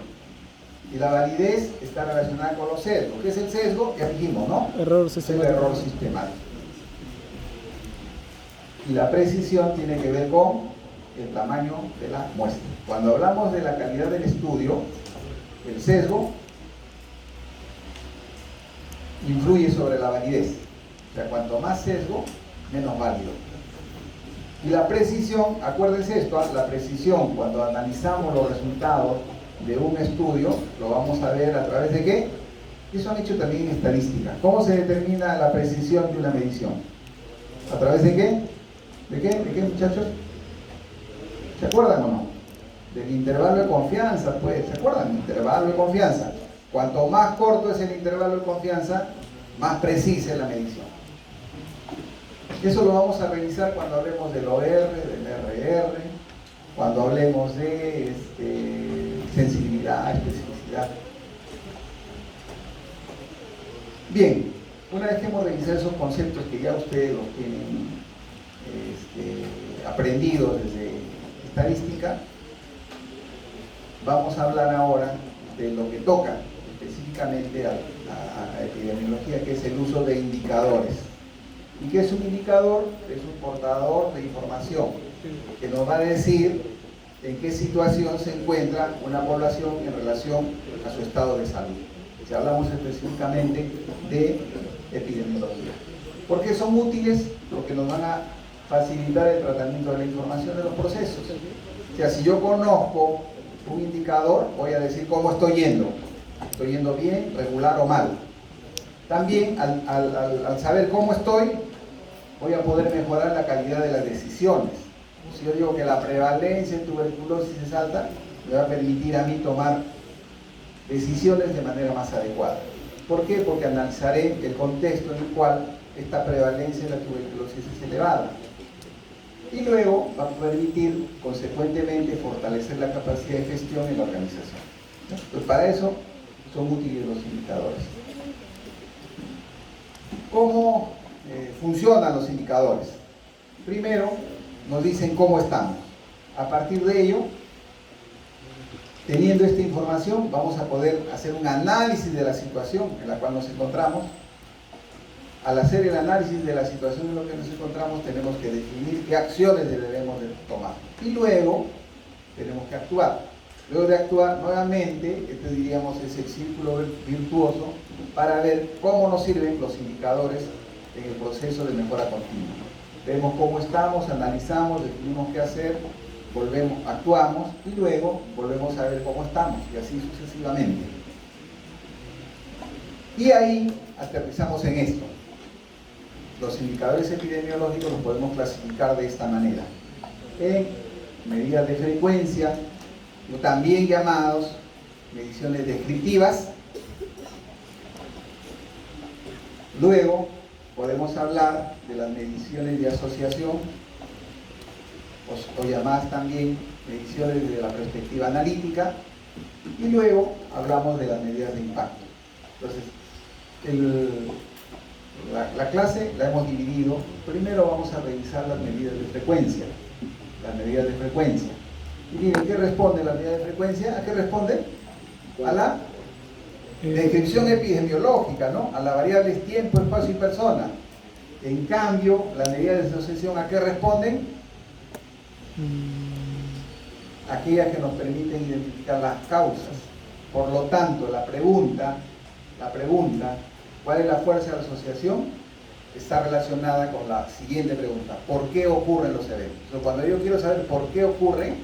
Y la validez está relacionada con los sesgos. ¿Qué es el sesgo? Ya dijimos, ¿no? Error Es el sistemático. error sistemático. Y la precisión tiene que ver con el tamaño de la muestra. Cuando hablamos de la calidad del estudio, el sesgo influye sobre la validez. O sea, cuanto más sesgo, menos válido. Y la precisión, acuérdense esto, la precisión, cuando analizamos los resultados de un estudio, lo vamos a ver a través de ¿qué? Eso han hecho también en estadística. ¿Cómo se determina la precisión de una medición? ¿A través de qué? ¿De qué? ¿De qué, muchachos? ¿Se acuerdan o no? Del intervalo de confianza, pues. ¿Se acuerdan? Intervalo de confianza. Cuanto más corto es el intervalo de confianza, más precisa es la medición. Eso lo vamos a revisar cuando hablemos del OR, del RR, cuando hablemos de sensibilidad, especificidad. Bien, una vez que hemos revisado esos conceptos que ya ustedes los tienen aprendidos desde estadística, vamos a hablar ahora de lo que toca específicamente a epidemiología, que es el uso de indicadores. ¿Y qué es un indicador? Es un portador de información que nos va a decir en qué situación se encuentra una población en relación a su estado de salud. Si hablamos específicamente de epidemiología. ¿Por qué son útiles? Porque nos van a facilitar el tratamiento de la información de los procesos. O sea, si yo conozco un indicador, voy a decir cómo estoy yendo. ¿Estoy yendo bien, regular o mal? También, al saber cómo estoy, voy a poder mejorar la calidad de las decisiones. Si yo digo que la prevalencia de tuberculosis es alta, me va a permitir a mí tomar decisiones de manera más adecuada. ¿Por qué? Porque analizaré el contexto en el cual esta prevalencia de la tuberculosis es elevada. Y luego va a permitir, consecuentemente, fortalecer la capacidad de gestión en la organización. Pues para eso son útiles los indicadores. ¿Cómo funcionan los indicadores? Primero, nos dicen cómo estamos. A partir de ello, teniendo esta información, vamos a poder hacer un análisis de la situación en la cual nos encontramos. Al hacer el análisis de la situación en la que nos encontramos, tenemos que definir qué acciones debemos de tomar. Y luego, tenemos que actuar. Luego de actuar, nuevamente, este diríamos es el círculo virtuoso para ver cómo nos sirven los indicadores en el proceso de mejora continua. Vemos cómo estamos, analizamos, definimos qué hacer, volvemos, actuamos y luego volvemos a ver cómo estamos y así sucesivamente. Y ahí aterrizamos en esto. Los indicadores epidemiológicos los podemos clasificar de esta manera. En medidas de frecuencia, también llamados mediciones descriptivas. Luego podemos hablar de las mediciones de asociación o llamadas también mediciones desde la perspectiva analítica, y luego hablamos de las medidas de impacto. Entonces, la clase la hemos dividido. Primero vamos a revisar las medidas de frecuencia. Las medidas de frecuencia. Y miren, ¿qué responde la medida de frecuencia? ¿A qué responde? A la descripción epidemiológica, ¿no? A la variable tiempo, espacio y persona. En cambio, las medidas de asociación, ¿a qué responden? Aquellas que nos permiten identificar las causas. Por lo tanto, la pregunta, ¿cuál es la fuerza de la asociación? Está relacionada con la siguiente pregunta: ¿por qué ocurren los eventos? Entonces, cuando yo quiero saber por qué ocurren,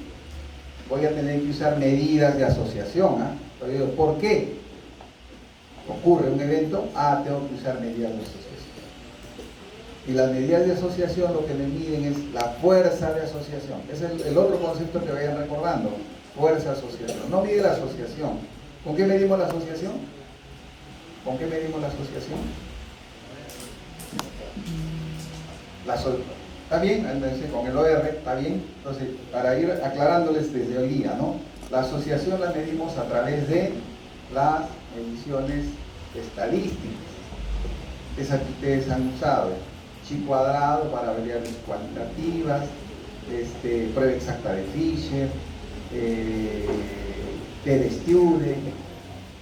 voy a tener que usar medidas de asociación. ¿Por qué ocurre un evento? Tengo que usar medidas de asociación. Y las medidas de asociación lo que me miden es la fuerza de asociación. Es el otro concepto que vayan recordando: fuerza de asociación. No mide la asociación. ¿Con qué medimos la asociación? ¿Con qué medimos la asociación? ¿Está bien? Entonces, con el OR, ¿está bien? Entonces, para ir aclarándoles desde hoy día, ¿no? La asociación la medimos a través de las mediciones estadísticas. Esa que ustedes han usado: chi cuadrado para variables cuantitativas, prueba exacta de Fisher, T de Student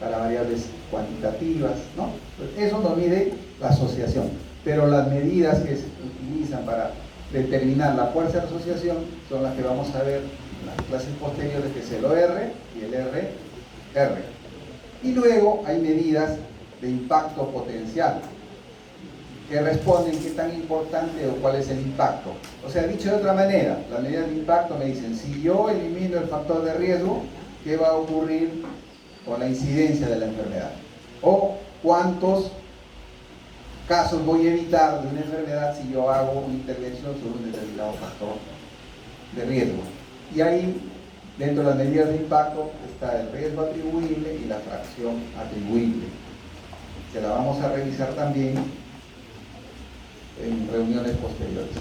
para variables cuantitativas, ¿no? Pues eso nos mide la asociación. Pero las medidas que se utilizan para determinar la fuerza de asociación son las que vamos a ver en las clases posteriores, que es el OR y el RR. Y luego hay medidas de impacto potencial, que responden qué tan importante o cuál es el impacto. O sea, dicho de otra manera, las medidas de impacto me dicen: si yo elimino el factor de riesgo, ¿qué va a ocurrir con la incidencia de la enfermedad? O cuántos casos voy a evitar de una enfermedad si yo hago una intervención sobre un determinado factor de riesgo. Y ahí, dentro de las medidas de impacto, está el riesgo atribuible y la fracción atribuible, que la vamos a revisar también en reuniones posteriores.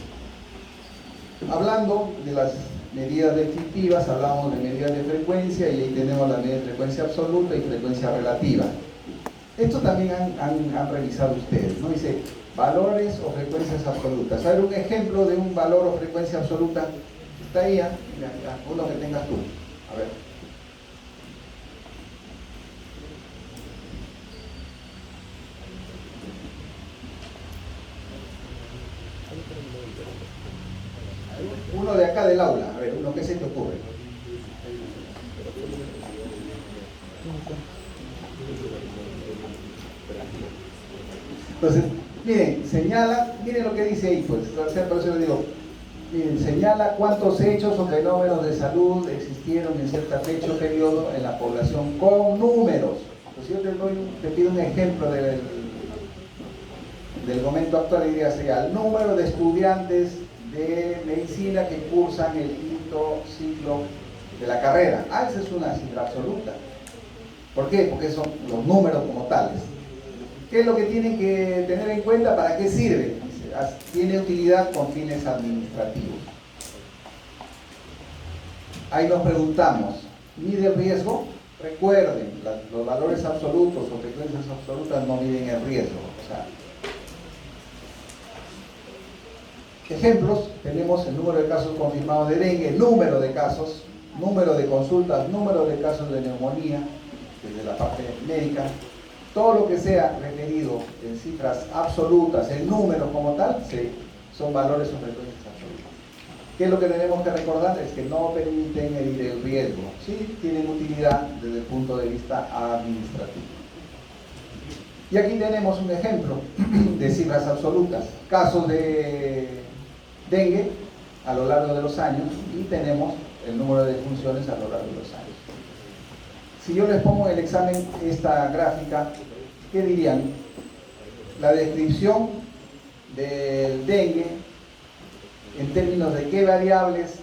Hablando de las medidas descriptivas, hablamos de medidas de frecuencia, y ahí tenemos la medida de frecuencia absoluta y frecuencia relativa. Esto también han revisado ustedes, ¿no? Dice valores o frecuencias absolutas. A ver, un ejemplo de un valor o frecuencia absoluta. Está ahí, uno que tengas tú. A ver. Uno de acá del aula, a ver, uno, ¿qué se te ocurre? Entonces, miren, señala, miren lo que dice ahí, pues, por eso les digo, miren, señala cuántos hechos o fenómenos de salud existieron en cierta fecha o periodo en la población con números. Pues si yo te pido un ejemplo del momento actual, diría, sería el número de estudiantes de medicina que cursan el quinto ciclo de la carrera. Ah, esa es una cifra absoluta. ¿Por qué? Porque son los números como tales. ¿Qué es lo que tienen que tener en cuenta? ¿Para qué sirve? Tiene utilidad con fines administrativos. Ahí nos preguntamos, ¿mide el riesgo? Recuerden, los valores absolutos o frecuencias absolutas no miden el riesgo. O sea, ejemplos, tenemos el número de casos confirmados de dengue, número de casos, número de consultas, número de casos de neumonía, desde la parte médica. Todo lo que sea referido en cifras absolutas, en números como tal, son valores o frecuencias absolutas. ¿Qué es lo que tenemos que recordar? Es que no permiten medir el riesgo. Sí tienen utilidad desde el punto de vista administrativo. Y aquí tenemos un ejemplo de cifras absolutas. Casos de dengue a lo largo de los años y tenemos el número de defunciones a lo largo de los años. Si yo les pongo en el examen esta gráfica, ¿qué dirían? La descripción del dengue en términos de qué variables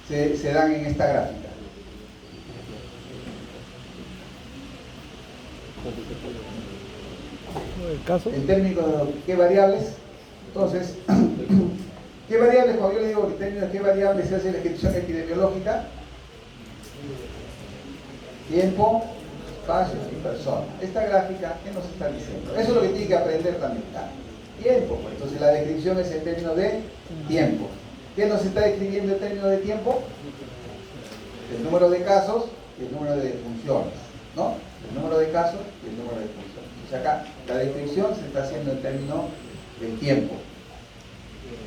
se dan en esta gráfica. ¿El caso? En términos de qué variables, entonces, ¿qué variables? Cuando yo le digo en términos de qué variables se hace la descripción epidemiológica, tiempo, espacio y persona. Esta gráfica, ¿qué nos está diciendo? Eso es lo que tiene que aprender también. Tiempo, pues. Entonces la descripción es en términos de tiempo. ¿Qué nos está describiendo en términos de tiempo? El número de casos y el número de defunciones, ¿no? El número de casos y el número de defunciones. Entonces acá la descripción se está haciendo en términos del tiempo.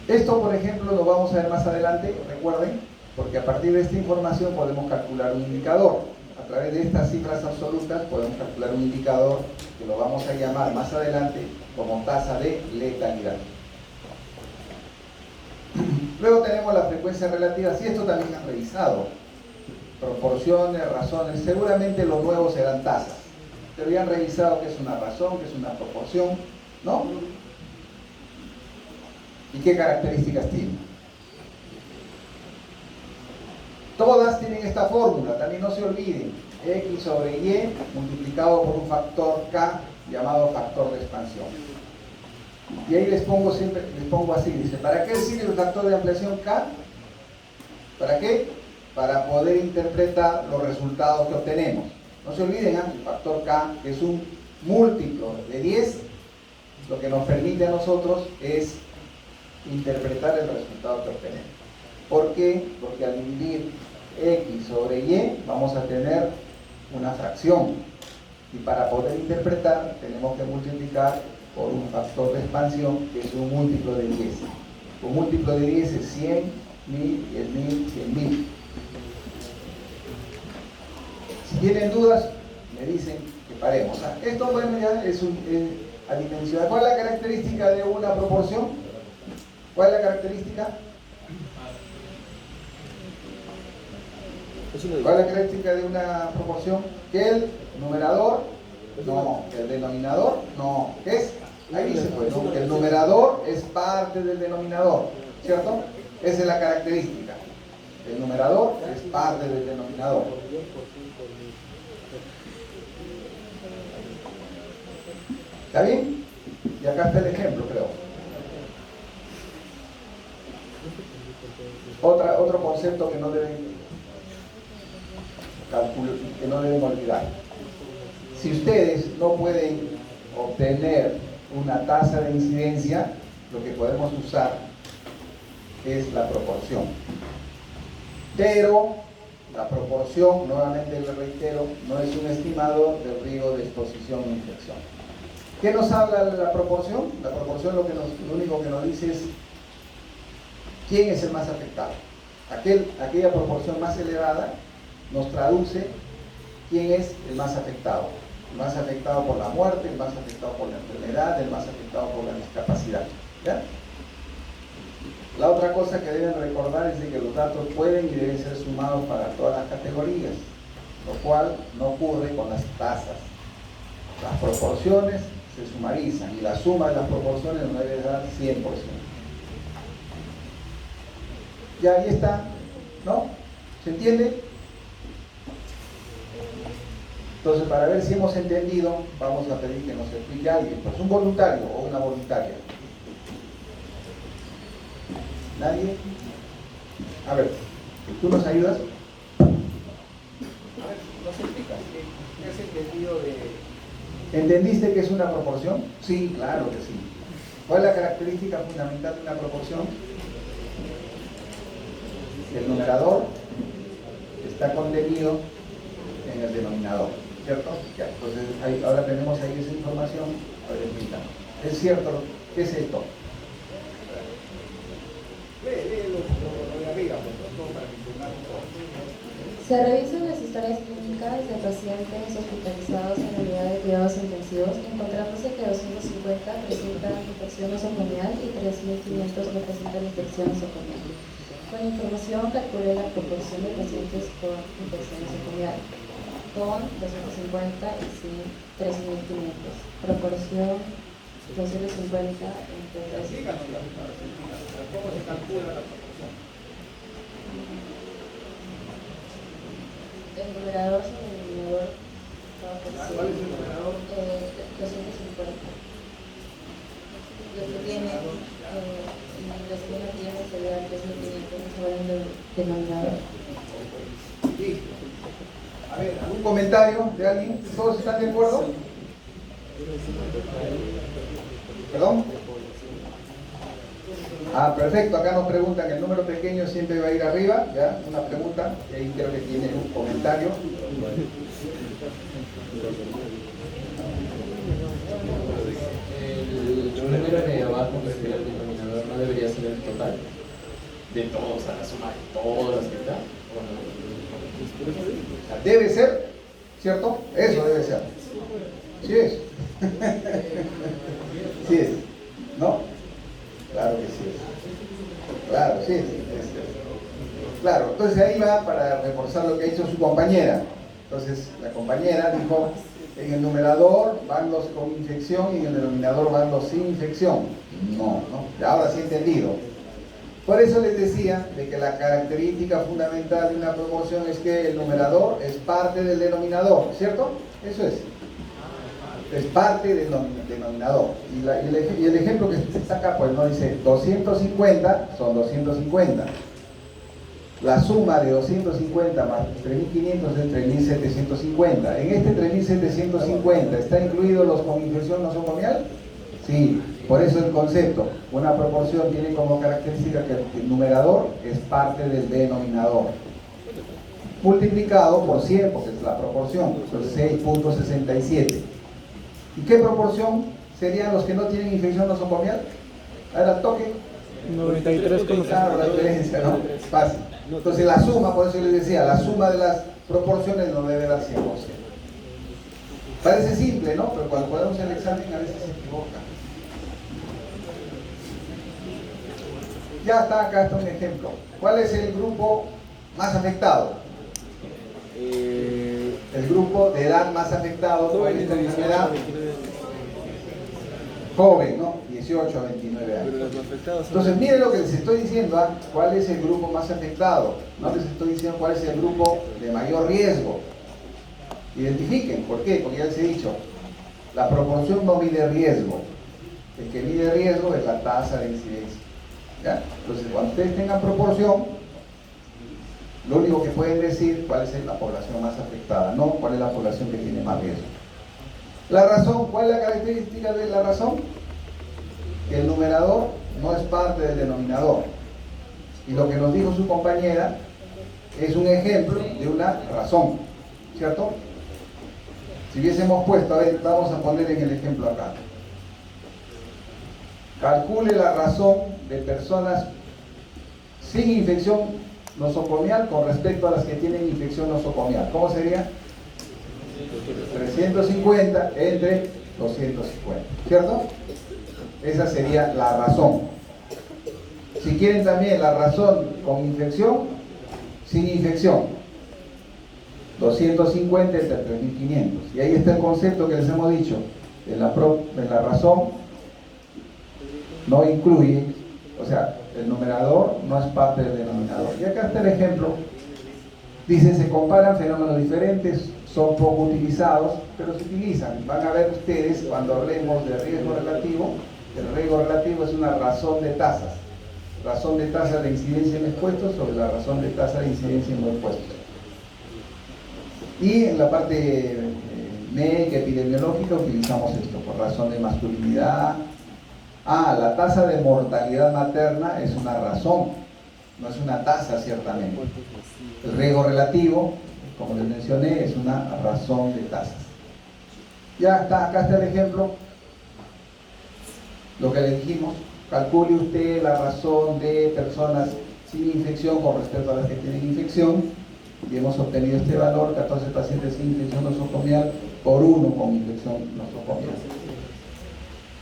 Esto, por ejemplo, lo vamos a ver más adelante, recuerden, porque a partir de esta información podemos calcular un indicador. A través de estas cifras absolutas podemos calcular un indicador que lo vamos a llamar más adelante como tasa de letalidad. Luego tenemos las frecuencias relativas y esto también han revisado. Proporciones, razones, seguramente los nuevos serán tasas, pero ya han revisado qué es una razón, qué es una proporción, ¿no? ¿Y qué características tienen? Todas tienen esta fórmula, también no se olviden, X sobre Y multiplicado por un factor K llamado factor de expansión. Y ahí les pongo así, dice, ¿para qué sirve el factor de ampliación K? ¿Para qué? Para poder interpretar los resultados que obtenemos. No se olviden, el factor K es un múltiplo de 10, lo que nos permite a nosotros es interpretar el resultado que obtenemos. ¿Por qué? Porque al dividir X sobre Y vamos a tener una fracción y para poder interpretar tenemos que multiplicar por un factor de expansión que es un múltiplo de 10. Un múltiplo de 10 es 100, 1000, 10.000, 100.000. Si tienen dudas, me dicen que paremos. Esto, bueno, ya es adimensional. ¿Cuál es la característica de una proporción? ¿Cuál es la característica? ¿Cuál es la característica de una proporción? Que el numerador, no, que el denominador, no, ¿qué es? Ahí dice, pues, ¿no? El numerador es parte del denominador, ¿cierto? Esa es la característica. El numerador es parte del denominador. ¿Está bien? Y acá está el ejemplo, creo. Otro concepto que no deben olvidar. Si ustedes no pueden obtener una tasa de incidencia, lo que podemos usar es la proporción. Pero la proporción, nuevamente le reitero, no es un estimador del riesgo de exposición a infección. ¿Qué nos habla la proporción? La proporción lo único que nos dice es quién es el más afectado. Aquella proporción más elevada nos traduce quién es el más afectado. El más afectado por la muerte, el más afectado por la enfermedad, el más afectado por la discapacidad. ¿Ya? La otra cosa que deben recordar es de que los datos pueden y deben ser sumados para todas las categorías, lo cual no ocurre con las tasas. Las proporciones se sumarizan y la suma de las proporciones no debe dar 100%. Ya ahí está, ¿no? ¿Se entiende? Entonces, para ver si hemos entendido, vamos a pedir que nos explique alguien, pues un voluntario o una voluntaria. ¿Nadie? A ver, ¿tú nos ayudas? A ver, ¿nos explicas qué has entendido de...? ¿Entendiste que es una proporción? Sí, claro que sí. ¿Cuál es la característica fundamental de una proporción? El numerador está contenido en el denominador, ¿cierto? Ya, entonces ahora tenemos ahí esa información. A ver, explícanos. ¿Es cierto? ¿Qué es esto? Se revisan las historias clínicas de pacientes hospitalizados en la unidad de cuidados intensivos, encontrándose que 250 presentan infección nosocomial y 3.500 no presentan infección nosocomial. Con la información calculé la proporción de pacientes con infección nosocomial, con 250 y sin 3.500. Proporción 250 entre 3.500. ¿Cómo se calcula la proporción? El numerador sobre el denominador. ¿Cuál es el numerador? 250. Lo que tiene, los que no tienen sería 3.500 sobre el denominador. Listo. A ver, ¿algún comentario de alguien? ¿Todos están de acuerdo? ¿Perdón? Ah, perfecto, acá nos preguntan, el número pequeño siempre va a ir arriba, ¿ya? Una pregunta, y ahí creo que tiene un comentario. El número de abajo, que sería el denominador, no debería ser el total de todos, a la suma de todas las que están. Debe ser, ¿cierto? Eso debe ser. Sí es. Sí es. ¿No? Claro que sí es. Claro, sí es. Claro, entonces ahí va para reforzar lo que ha dicho su compañera. Entonces la compañera dijo, en el numerador van los con infección y en el denominador van los sin infección. No, no. Ahora sí he entendido. Por eso les decía de que la característica fundamental de una proporción es que el numerador es parte del denominador, ¿cierto? Eso es parte del denominador. Y el ejemplo que está acá, pues no dice 250, son 250. La suma de 250 más 3.500 es 3.750. En este 3.750, ¿está incluido los con infección nosocomial? Sí. Por eso el concepto, una proporción tiene como característica que el numerador es parte del denominador, multiplicado por 100, porque es la proporción, son 6.67. ¿Y qué proporción serían los que no tienen infección nosocomial? A ver, al toque. 93,5. Claro, la diferencia, ¿no? Fácil. Entonces la suma, por eso les decía, la suma de las proporciones no debe dar 100%. Parece simple, ¿no? Pero cuando ponemos el examen a veces se equivoca. Ya está, acá está un ejemplo. ¿Cuál es el grupo más afectado? El grupo de edad más afectado por esta enfermedad. Joven, ¿no? 18 a 29 años. Entonces, miren lo que les estoy diciendo, ¿ah? ¿Cuál es el grupo más afectado? No les estoy diciendo cuál es el grupo de mayor riesgo. Identifiquen, ¿por qué? Porque ya les he dicho, la proporción no mide riesgo. El que mide riesgo es la tasa de incidencia. ¿Ya? Entonces, cuando ustedes tengan proporción, lo único que pueden decir cuál es la población más afectada, no cuál es la población que tiene más riesgo. La razón, ¿cuál es la característica de la razón? Que el numerador no es parte del denominador. Y lo que nos dijo su compañera es un ejemplo de una razón, ¿cierto? Si hubiésemos puesto, a ver, vamos a poner en el ejemplo acá. calcule la razón de personas sin infección nosocomial con respecto a las que tienen infección nosocomial. ¿Cómo sería? 350 entre 250, ¿cierto? Esa sería la razón. Si quieren también la razón con infección, sin infección, 250 entre 3500. Y ahí está el concepto que les hemos dicho, de la razón no incluye, o sea, el numerador no es parte del denominador. Y acá está el ejemplo. Dice, se comparan fenómenos diferentes, son poco utilizados, pero se utilizan. Van a ver ustedes cuando hablemos de riesgo relativo. El riesgo relativo es una razón de tasas. Razón de tasa de incidencia en expuestos sobre la razón de tasa de incidencia en no expuestos. Y en la parte médica, epidemiológica, utilizamos esto por razón de masculinidad. La tasa de mortalidad materna es una razón, no es una tasa ciertamente. El riesgo relativo, como les mencioné, es una razón de tasas. Ya está, acá está el ejemplo. Lo que le dijimos, calcule usted la razón de personas sin infección con respecto a las que tienen infección. Y hemos obtenido este valor, 14 pacientes sin infección nosocomial por 1 con infección nosocomial.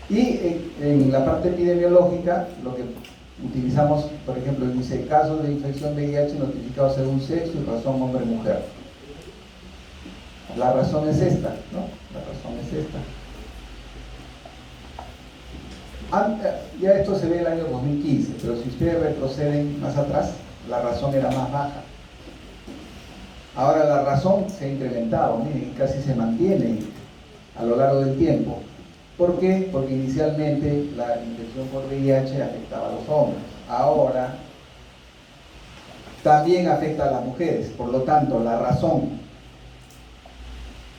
Y en la parte epidemiológica, lo que utilizamos, por ejemplo, dice casos de infección VIH notificados según sexo y razón hombre-mujer. La razón es esta, ¿no? La razón es esta. Ya esto se ve en el año 2015, pero si ustedes retroceden más atrás, la razón era más baja. Ahora la razón se ha incrementado, miren, casi se mantiene a lo largo del tiempo. ¿Por qué? Porque inicialmente la infección por VIH afectaba a los hombres. Ahora también afecta a las mujeres. Por lo tanto, la razón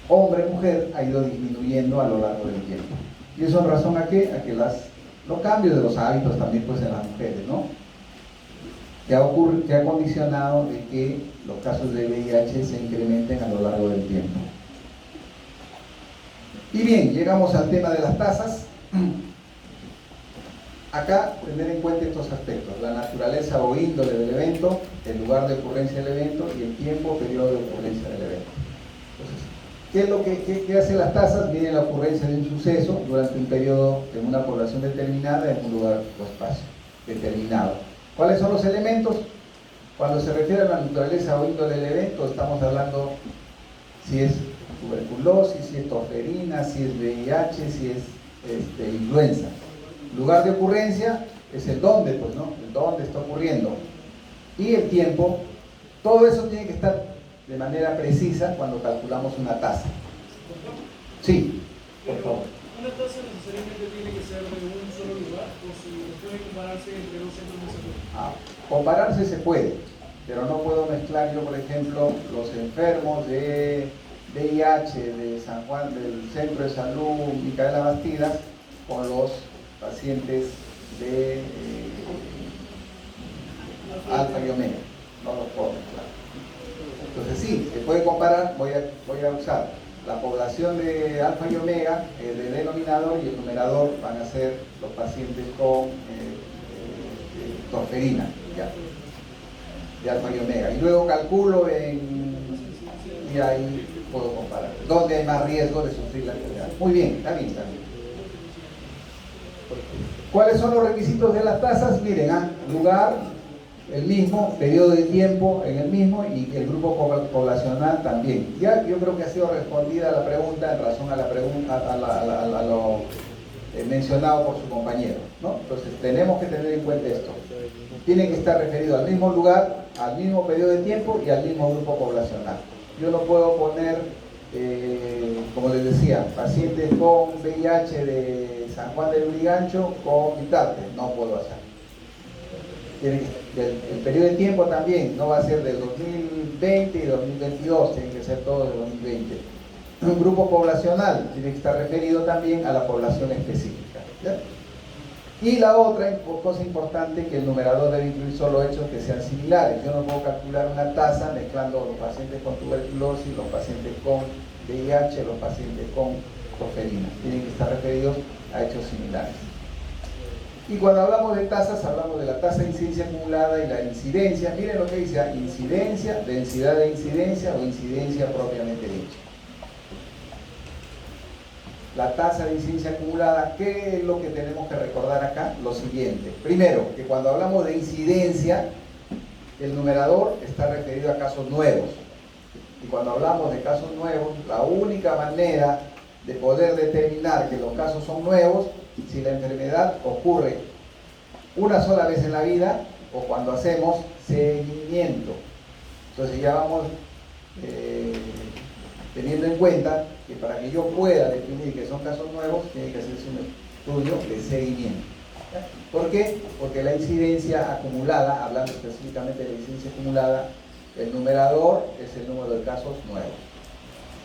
hombre-mujer ha ido disminuyendo a lo largo del tiempo. ¿Y eso en razón a qué? A que los cambios de los hábitos también pues en las mujeres, ¿no? Que ha condicionado de que los casos de VIH se incrementen a lo largo del tiempo. Y bien, llegamos al tema de las tasas. Acá tener en cuenta estos aspectos: la naturaleza o índole del evento, el lugar de ocurrencia del evento y el tiempo o periodo de ocurrencia del evento. Entonces, ¿qué hacen las tasas? Miden la ocurrencia de un suceso durante un periodo en una población determinada, en un lugar o espacio determinado. ¿Cuáles son los elementos? Cuando se refiere a la naturaleza o índole del evento, estamos hablando si es tuberculosis, si es tosferina, si es VIH, si es influenza. Lugar de ocurrencia es el dónde, pues, ¿no? El dónde está ocurriendo. Y el tiempo. Todo eso tiene que estar de manera precisa cuando calculamos una tasa. Sí, por favor. ¿Una tasa necesariamente tiene que ser de un solo lugar o si puede compararse entre dos centros de salud? Compararse se puede, pero no puedo mezclar yo, por ejemplo, los enfermos de VIH de San Juan, del Centro de Salud Micaela Bastidas, con los pacientes de Alfa y Omega. No los puedo mezclar. Entonces sí, se puede comparar. Voy a usar la población de Alfa y Omega, de denominador, y el numerador van a ser los pacientes con torferina, ya, de Alfa y Omega. Y luego calculo y ahí puedo comparar. ¿Dónde hay más riesgo de sufrir la enfermedad? Muy bien, está bien, está bien. ¿Cuáles son los requisitos de las tasas? Miren, lugar, el mismo, periodo de tiempo en el mismo y el grupo poblacional también. Ya yo creo que ha sido respondida la pregunta en razón a la pregunta, a lo mencionado por su compañero, ¿no? Entonces tenemos que tener en cuenta esto. Tiene que estar referido al mismo lugar, al mismo periodo de tiempo y al mismo grupo poblacional. Yo no puedo poner, como les decía, pacientes con VIH de San Juan del Lurigancho con Vitarte, no puedo hacer. El periodo de tiempo también no va a ser del 2020 y 2022, tiene que ser todo del 2020. Un grupo poblacional tiene que estar referido también a la población específica, ¿ya? Y la otra cosa importante, que el numerador debe incluir solo hechos que sean similares. Yo no puedo calcular una tasa mezclando los pacientes con tuberculosis, los pacientes con VIH, los pacientes con tosferina. Tienen que estar referidos a hechos similares. Y cuando hablamos de tasas, hablamos de la tasa de incidencia acumulada y la incidencia. Miren lo que dice, incidencia, densidad de incidencia o incidencia propiamente dicha. La tasa de incidencia acumulada, ¿qué es lo que tenemos que recordar acá? Lo siguiente. Primero, que cuando hablamos de incidencia, el numerador está referido a casos nuevos. Y cuando hablamos de casos nuevos, la única manera de poder determinar que los casos son nuevos, si la enfermedad ocurre una sola vez en la vida o cuando hacemos seguimiento. Entonces ya vamos teniendo en cuenta que para que yo pueda definir que son casos nuevos, tiene que hacerse un estudio de seguimiento. ¿Por qué? Porque la incidencia acumulada, hablando específicamente de la incidencia acumulada, el numerador es el número de casos nuevos.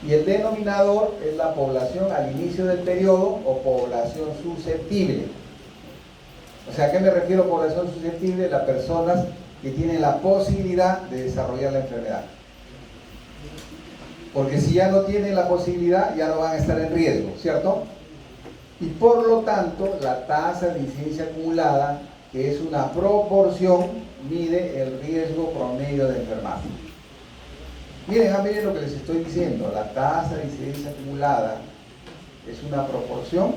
Y el denominador es la población al inicio del periodo o población susceptible. O sea, ¿a qué me refiero población susceptible? Las personas que tienen la posibilidad de desarrollar la enfermedad. Porque si ya no tienen la posibilidad, ya no van a estar en riesgo, ¿cierto? Y por lo tanto, la tasa de incidencia acumulada, que es una proporción, mide el riesgo promedio de enfermar. Miren lo que les estoy diciendo, la tasa de incidencia acumulada es una proporción,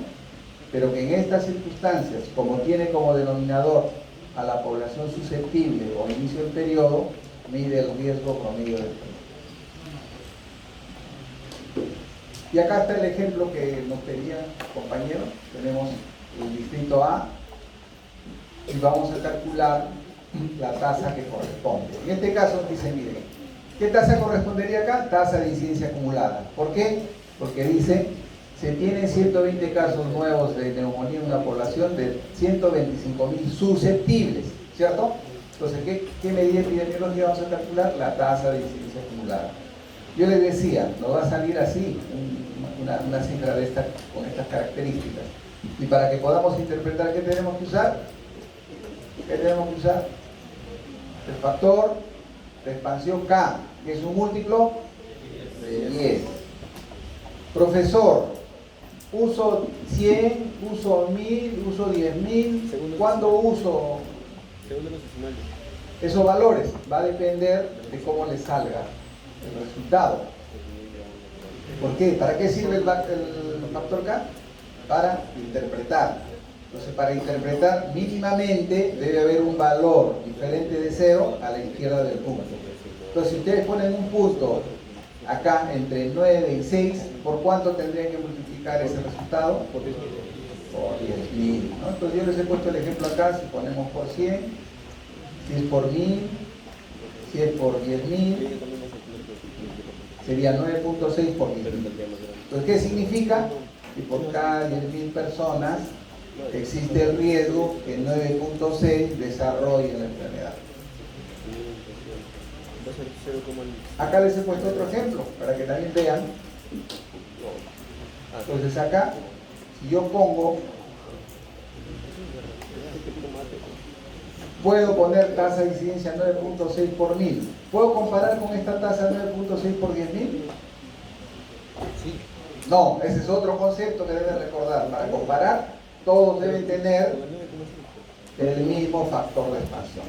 pero que en estas circunstancias, como tiene como denominador a la población susceptible o inicio del periodo, mide el riesgo promedio de enfermedad. Y acá está el ejemplo que nos pedían compañeros. Tenemos el distrito A y vamos a calcular la tasa que corresponde. En este caso dice, miren, ¿qué tasa correspondería acá? Tasa de incidencia acumulada. ¿Por qué? Porque dice, se tienen 120 casos nuevos de neumonía en una población de 125.000 susceptibles, ¿cierto? Entonces, ¿qué medida epidemiológica vamos a calcular? La tasa de incidencia acumulada. Yo les decía, nos va a salir así, una cifra de con estas características. Y para que podamos interpretar, ¿qué tenemos que usar? ¿Qué tenemos que usar? El factor de expansión K, que es un múltiplo de 10. Profesor, uso 100, uso 1000, uso 10.000. ¿Cuándo uso esos valores? Va a depender de cómo le salga el resultado. ¿Por qué? ¿Para qué sirve el factor K? Para interpretar. Entonces, para interpretar mínimamente debe haber un valor diferente de 0 a la izquierda del punto. Entonces, si ustedes ponen un punto acá entre 9 y 6, ¿por cuánto tendrían que multiplicar ese resultado? Por 10.000, ¿no? Entonces yo les he puesto el ejemplo acá, si ponemos por 100, si es por 1000, si es por 10.000, sería 9.6 por 10.000. Entonces, ¿qué significa? Que por cada 10.000 personas existe el riesgo que 9.6 desarrolle la enfermedad. Acá les he puesto otro ejemplo para que también vean. Entonces acá, si yo pongo, puedo poner tasa de incidencia 9.6 por 1000. ¿Puedo comparar con esta tasa 9.6 por 10.000? No, ese es otro concepto que deben recordar. Para comparar, todos deben tener el mismo factor de expansión.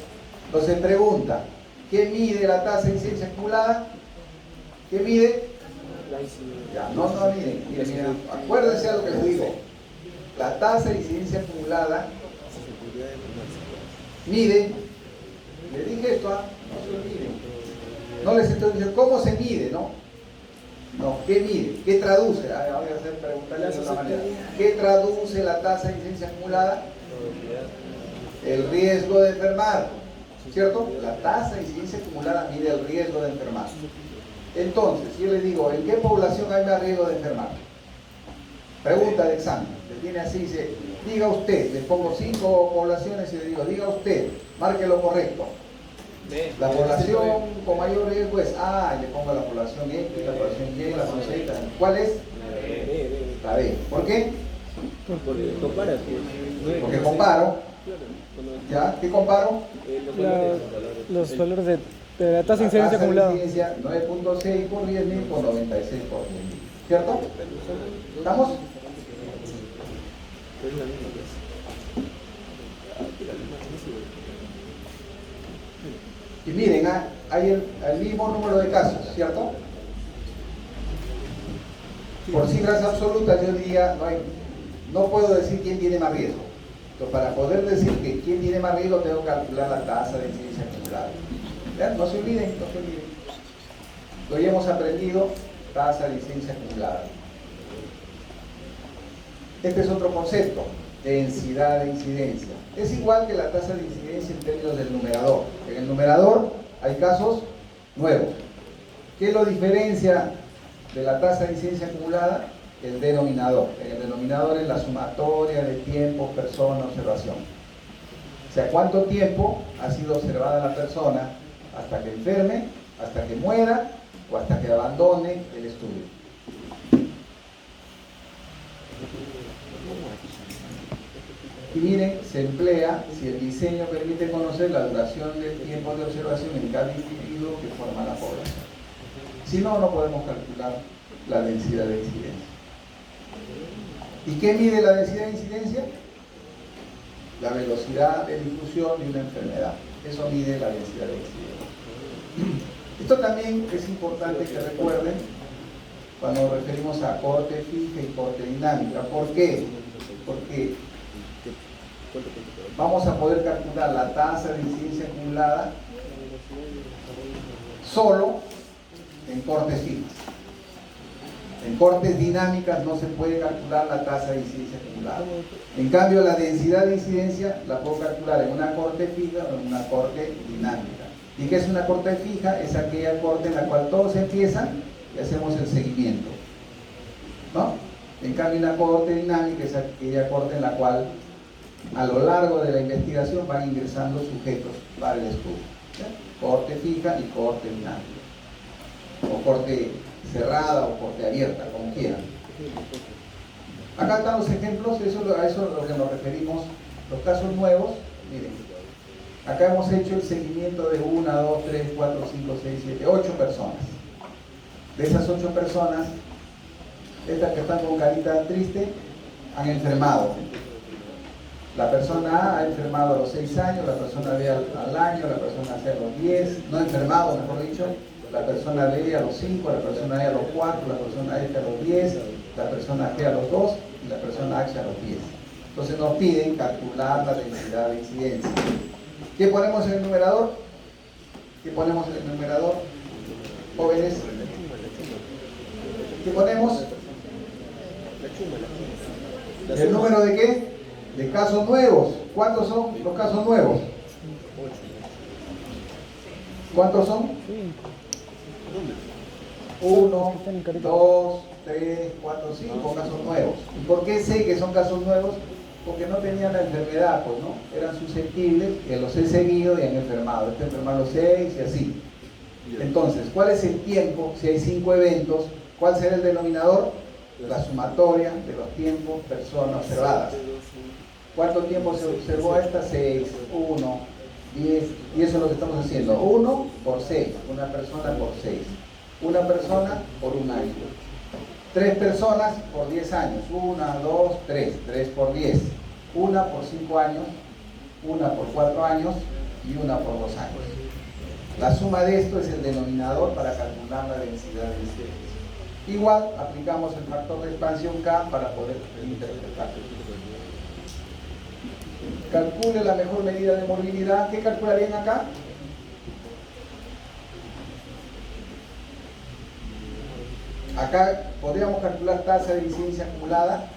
Entonces pregunta, ¿qué mide la tasa de incidencia acumulada? ¿Qué mide? Ya, no miren, acuérdense a lo que les digo. La tasa de incidencia acumulada mide, le dije esto, no se olviden. No les estoy diciendo cómo se mide, ¿no? No, ¿qué mide? ¿Qué traduce? Voy a hacer preguntarles de otra manera. ¿Qué traduce la tasa de incidencia acumulada? El riesgo de enfermar, ¿cierto? La tasa de incidencia acumulada mide el riesgo de enfermar. Entonces, yo les digo, ¿en qué población hay más riesgo de enfermar? Pregunta de examen. Le tiene así, dice, diga usted, le pongo 5 poblaciones y le digo, diga usted, marque lo correcto. La población con mayor riesgo es A, y le pongo la población X, la población Y, la población Z. ¿Cuál es? La B. ¿Por qué? Porque comparas. Porque comparo. ¿Ya? ¿Qué comparo? Los valores de la tasa de incidencia acumulada. 9.6 por 10.000 con 96 por 10.000. ¿Cierto? ¿Estamos? Y miren, hay el mismo número de casos, ¿cierto? Por cifras absolutas yo diría, no puedo decir quién tiene más riesgo. Entonces, para poder decir que quién tiene más riesgo, tengo que calcular la tasa de incidencia acumulada. ¿Ya? No se olviden, no se olviden. Hoy hemos aprendido tasa de incidencia acumulada. Este es otro concepto, densidad de incidencia. Es igual que la tasa de incidencia en términos del numerador. En el numerador hay casos nuevos. ¿Qué lo diferencia de la tasa de incidencia acumulada? El denominador. En el denominador es la sumatoria de tiempo, persona, observación. O sea, cuánto tiempo ha sido observada la persona hasta que enferme, hasta que muera o hasta que abandone el estudio. Y miren, se emplea si el diseño permite conocer la duración del tiempo de observación en cada individuo que forma la población. Si no, no podemos calcular la densidad de incidencia. ¿Y qué mide la densidad de incidencia? La velocidad de difusión de una enfermedad. Eso mide la densidad de incidencia. Esto también es importante que recuerden cuando nos referimos a corte fija y corte dinámica. ¿Por qué? Porque vamos a poder calcular la tasa de incidencia acumulada solo en cortes fijas. En cortes dinámicas no se puede calcular la tasa de incidencia acumulada. En cambio, la densidad de incidencia la puedo calcular en una corte fija o en una corte dinámica. ¿Y qué es una corte fija? Es aquella corte en la cual todos empiezan y hacemos el seguimiento, ¿no? En cambio, una corte dinámica es aquella corte en la cual a lo largo de la investigación van ingresando sujetos para el estudio. ¿Ya? Corte fija y corte dinámica. O corte cerrada o corte abierta, como quieran. Acá están los ejemplos, a eso es lo que nos referimos, los casos nuevos. Miren, acá hemos hecho el seguimiento de 1, 2, 3, 4, 5, 6, 7, 8 personas. De esas 8 personas, estas que están con carita triste, han enfermado. La persona A ha enfermado a los 6 años, la persona B al año, la persona C a los 10, no ha enfermado, mejor dicho, la persona B a los 5, la persona E a los 4, la persona F a los 10, la persona G a los 2 y la persona H a los 10. Entonces nos piden calcular la densidad de incidencia. ¿Qué ponemos en el numerador? ¿Qué ponemos en el numerador? Jóvenes. ¿Qué ponemos? ¿El número de qué? De casos nuevos. ¿Cuántos son los casos nuevos? ¿Cuántos son? 1, 2, 3, 4, 5 casos nuevos. ¿Y por qué sé que son casos nuevos? Porque no tenían la enfermedad, pues, ¿no? Eran susceptibles, que los he seguido y han enfermado. Este enfermó a los 6 y así. Entonces, ¿cuál es el tiempo? Si hay 5 eventos, ¿cuál será el denominador? La sumatoria de los tiempos, personas observadas. ¿Cuánto tiempo se observó esta? 6, 1, 10, y eso es lo que estamos haciendo. 1 por 6, una persona por 6. Una persona por un año. 3 personas por 10 años. 1, 2, 3. 3 por 10. Una por 5 años. Una por 4 años. Y una por 2 años. La suma de esto es el denominador para calcular la densidad de incidencia. Igual aplicamos el factor de expansión K para poder interpretar. Calcule la mejor medida de morbilidad. ¿Qué calcularían acá? Acá podríamos calcular tasa de incidencia acumulada.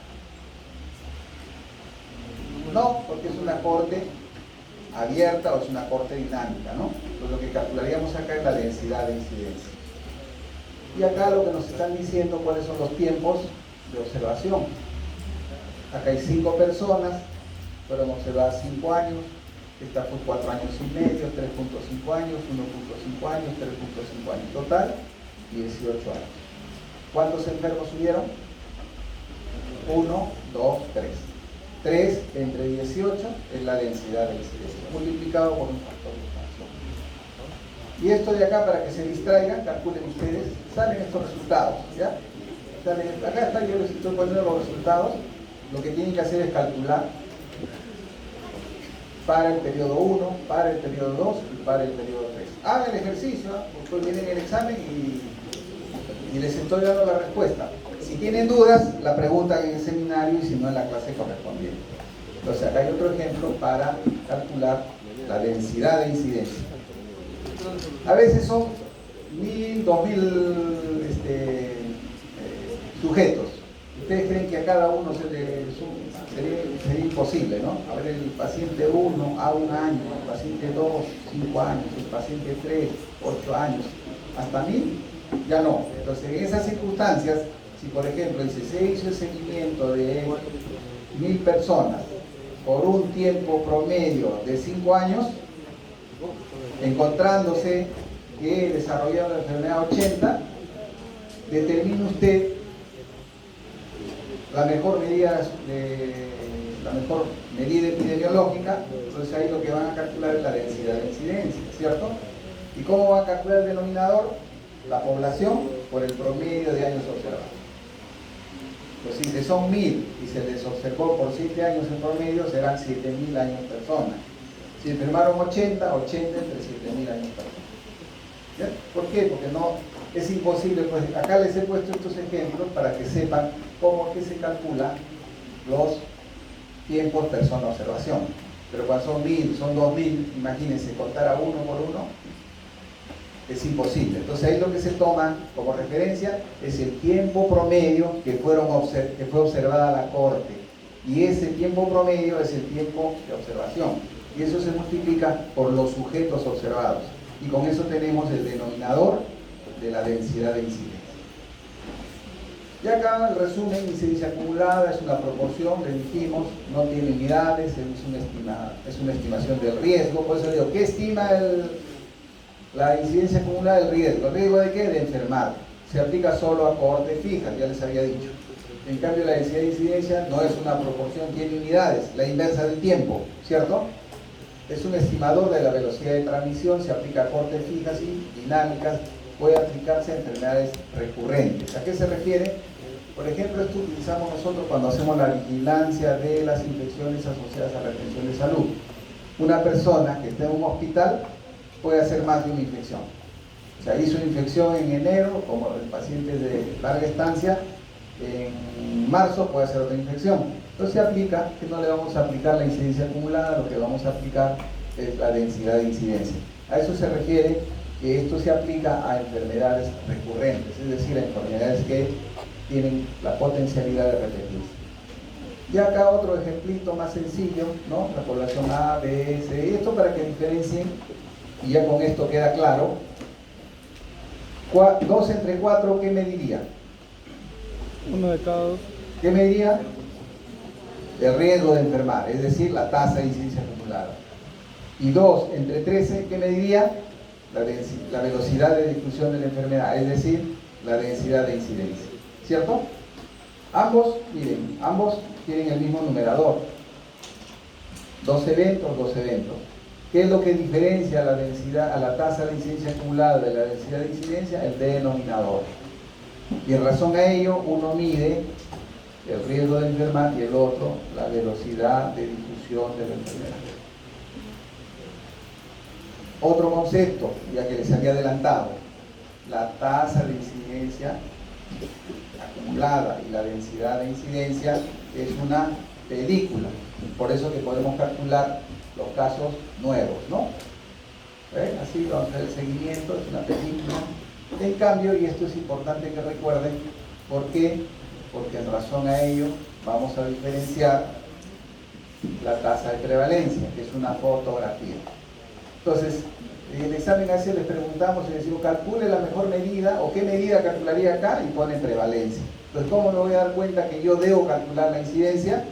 No, porque es una corte abierta o es una corte dinámica, ¿no? Entonces lo que calcularíamos acá es la densidad de incidencia. Y acá lo que nos están diciendo cuáles son los tiempos de observación. Acá hay 5 personas, fueron observadas 5 años, esta fue 4 años y medio, 3.5 años, 1.5 años, 3.5 años, total 18 años. ¿Cuántos enfermos hubieron? 1, 2, 3. 3 entre 18 es la densidad de incidencia, multiplicado por un factor de expansión. Y esto de acá, para que se distraigan, calculen ustedes, salen estos resultados, ¿ya? Acá está, yo les estoy poniendo los resultados. Lo que tienen que hacer es calcular para el periodo 1, para el periodo 2 y para el periodo 3. Hagan el ejercicio, después vienen el examen y les estoy dando la respuesta. Si tienen dudas, la preguntan en el seminario y si no en la clase correspondiente. Entonces acá hay otro ejemplo para calcular la densidad de incidencia. A veces son 1000, 2000 sujetos. Ustedes creen que a cada uno sería imposible, ¿no? A ver, el paciente 1 a 1 año, el paciente 2, 5 años, el paciente 3, 8 años, hasta 1000, ya no. Entonces, en esas circunstancias, si por ejemplo se hizo el seguimiento de 1000 personas por un tiempo promedio de 5 años, encontrándose que desarrollaron la enfermedad 80, determine usted la mejor medida epidemiológica. Entonces ahí lo que van a calcular es la densidad de incidencia, ¿cierto? ¿Y cómo va a calcular el denominador? La población por el promedio de años observados. Pues si son 1000 y se les observó por 7 años en promedio, serán 7000 años personas. Si enfermaron 80 entre 7000 años personas. ¿Bien? ¿Por qué? Porque no es imposible. Pues acá les he puesto estos ejemplos para que sepan cómo que se calcula los tiempos persona-observación. Pero cuando son 1000, son 2000, imagínense, contar a uno por uno es imposible. Entonces ahí lo que se toma como referencia es el tiempo promedio que fue observada la corte. Y ese tiempo promedio es el tiempo de observación. Y eso se multiplica por los sujetos observados. Y con eso tenemos el denominador de la densidad de incidencia. Y acá el resumen: incidencia acumulada es una proporción, le dijimos, no tiene unidades, es una estimación del riesgo. Por eso digo, ¿qué estima la incidencia acumulada del riesgo? ¿El riesgo de qué? De enfermar. Se aplica solo a cohortes fijas, ya les había dicho. En cambio, la densidad de incidencia no es una proporción, tiene unidades, la inversa del tiempo, ¿cierto? Es un estimador de la velocidad de transmisión, se aplica a cohortes fijas y dinámicas, puede aplicarse a enfermedades recurrentes. ¿A qué se refiere? Por ejemplo, esto utilizamos nosotros cuando hacemos la vigilancia de las infecciones asociadas a la atención de salud. Una persona que esté en un hospital puede hacer más de una infección. O sea, hizo una infección en enero, como el paciente de larga estancia, en marzo puede hacer otra infección. Entonces se aplica, que no le vamos a aplicar la incidencia acumulada, lo que vamos a aplicar es la densidad de incidencia. A eso se refiere que esto se aplica a enfermedades recurrentes, es decir, a enfermedades que tienen la potencialidad de repetirse. Y acá otro ejemplito más sencillo, ¿no? La población A, B, C, y esto para que diferencien, y ya con esto queda claro. 2 entre 4, ¿qué mediría? Uno de cada dos. ¿Qué mediría? El riesgo de enfermar, es decir, la tasa de incidencia acumulada. Y 2 entre 13, ¿qué mediría? La velocidad de difusión de la enfermedad, es decir, la densidad de incidencia. ¿Cierto? Ambos, miren, ambos tienen el mismo numerador. 2 eventos, 2 eventos. ¿Qué es lo que diferencia la densidad, a la tasa de incidencia acumulada de la densidad de incidencia? El denominador. Y en razón a ello, uno mide el riesgo de enfermar y el otro la velocidad de difusión de la enfermedad. Otro concepto, ya que les había adelantado, la tasa de incidencia acumulada y la densidad de incidencia es una película, por eso que podemos calcular los casos nuevos, ¿no? Así vamos a hacer el seguimiento, es una película. En cambio, y esto es importante que recuerden, ¿por qué? Porque en razón a ello vamos a diferenciar la tasa de prevalencia, que es una fotografía. Entonces, en el examen a veces les preguntamos y les decimos, calcule la mejor medida, o qué medida calcularía acá, y ponen prevalencia. Entonces, ¿cómo me voy a dar cuenta que yo debo calcular la incidencia?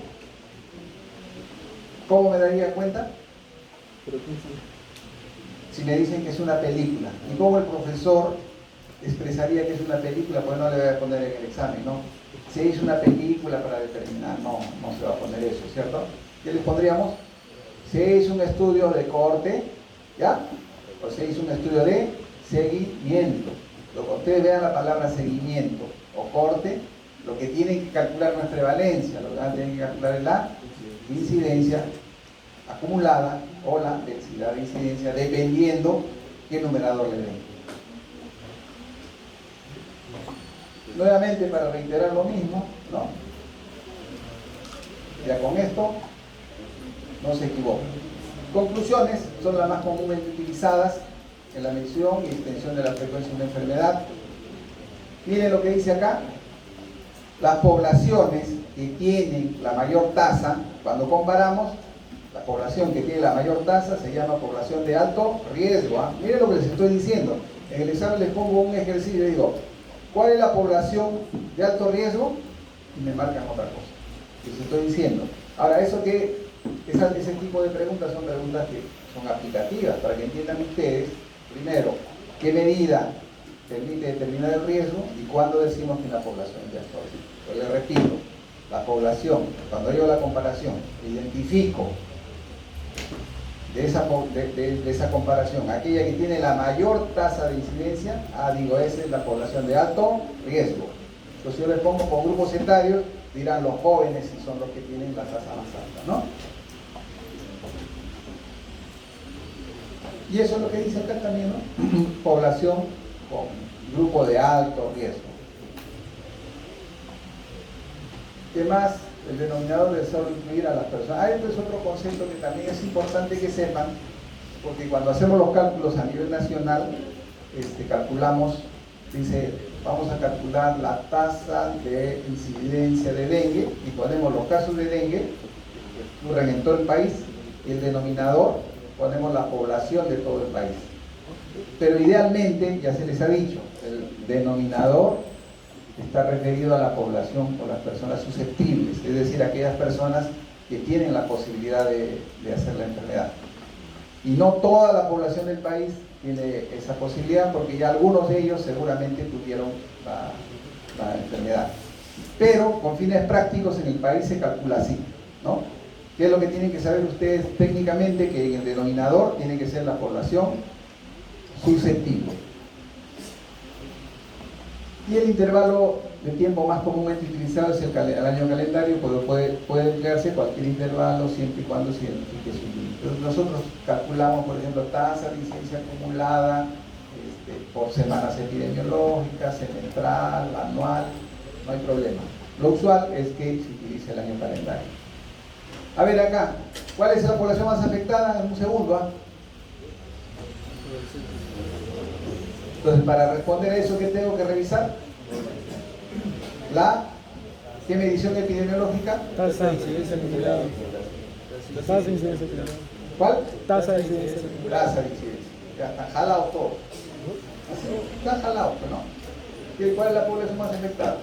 ¿Cómo me daría cuenta? Si me dicen que es una película. ¿Y cómo el profesor expresaría que es una película? Pues no le voy a poner en el examen, ¿no? Se hizo una película para determinar, no se va a poner eso, ¿cierto? ¿Qué les pondríamos? Se hizo un estudio de corte, ¿ya? O se hizo un estudio de seguimiento. Lo que ustedes vean la palabra seguimiento o corte, lo que tienen que calcular no es prevalencia, lo que van a tener que calcular es la incidencia acumulada o la densidad de incidencia, dependiendo qué numerador le den. Nuevamente, para reiterar lo mismo, ¿no? Ya con esto no se equivocan. Conclusiones son las más comúnmente utilizadas en la medición y extensión de la frecuencia de una enfermedad. Miren lo que dice acá. Las poblaciones que tienen la mayor tasa, cuando comparamos, la población que tiene la mayor tasa se llama población de alto riesgo. Miren lo que les estoy diciendo. En el examen les pongo un ejercicio y digo, ¿cuál es la población de alto riesgo? Y me marcan otra cosa. Les estoy diciendo. Ahora, ese tipo de preguntas son preguntas que son aplicativas para que entiendan ustedes, primero, qué medida permite determinar el riesgo y cuándo decimos que la población es de alto riesgo. Yo les repito, la población, cuando yo la comparación, identifico de esa comparación aquella que tiene la mayor tasa de incidencia, digo, esa es la población de alto riesgo. Entonces yo les pongo con grupos etarios, dirán los jóvenes si son los que tienen la tasa más alta, ¿no? Y eso es lo que dice acá también, ¿no? Población con grupo de alto riesgo. ¿Qué más? El denominador de solo incluir a las personas. Este es otro concepto que también es importante que sepan, porque cuando hacemos los cálculos a nivel nacional, calculamos, dice, vamos a calcular la tasa de incidencia de dengue y ponemos los casos de dengue que ocurren en todo el país y el denominador ponemos la población de todo el país. Pero idealmente, ya se les ha dicho, el denominador está referido a la población o las personas susceptibles, es decir, aquellas personas que tienen la posibilidad de hacer la enfermedad. Y no toda la población del país tiene esa posibilidad, porque ya algunos de ellos seguramente tuvieron la enfermedad. Pero con fines prácticos en el país se calcula así, ¿no? ¿Qué es lo que tienen que saber ustedes técnicamente? Que en el denominador tiene que ser la población susceptible. Y el intervalo de tiempo más comúnmente utilizado es el año calendario, puede emplearse cualquier intervalo siempre y cuando se identifique su límite. Entonces nosotros calculamos, por ejemplo, tasa de incidencia acumulada por semanas epidemiológicas, semestral, anual, no hay problema. Lo usual es que se utilice el año calendario. A ver acá, ¿cuál es la población más afectada? En un segundo, Entonces, para responder a eso, ¿qué tengo que revisar? ¿Qué medición epidemiológica? Tasa de incidencia acumulada. Tasa de incidencia acumulada. ¿Cuál? Tasa de incidencia. Tasa de incidencia. Ya está jalado todo. Está jalado, ¿no? ¿Cuál es la población más afectada?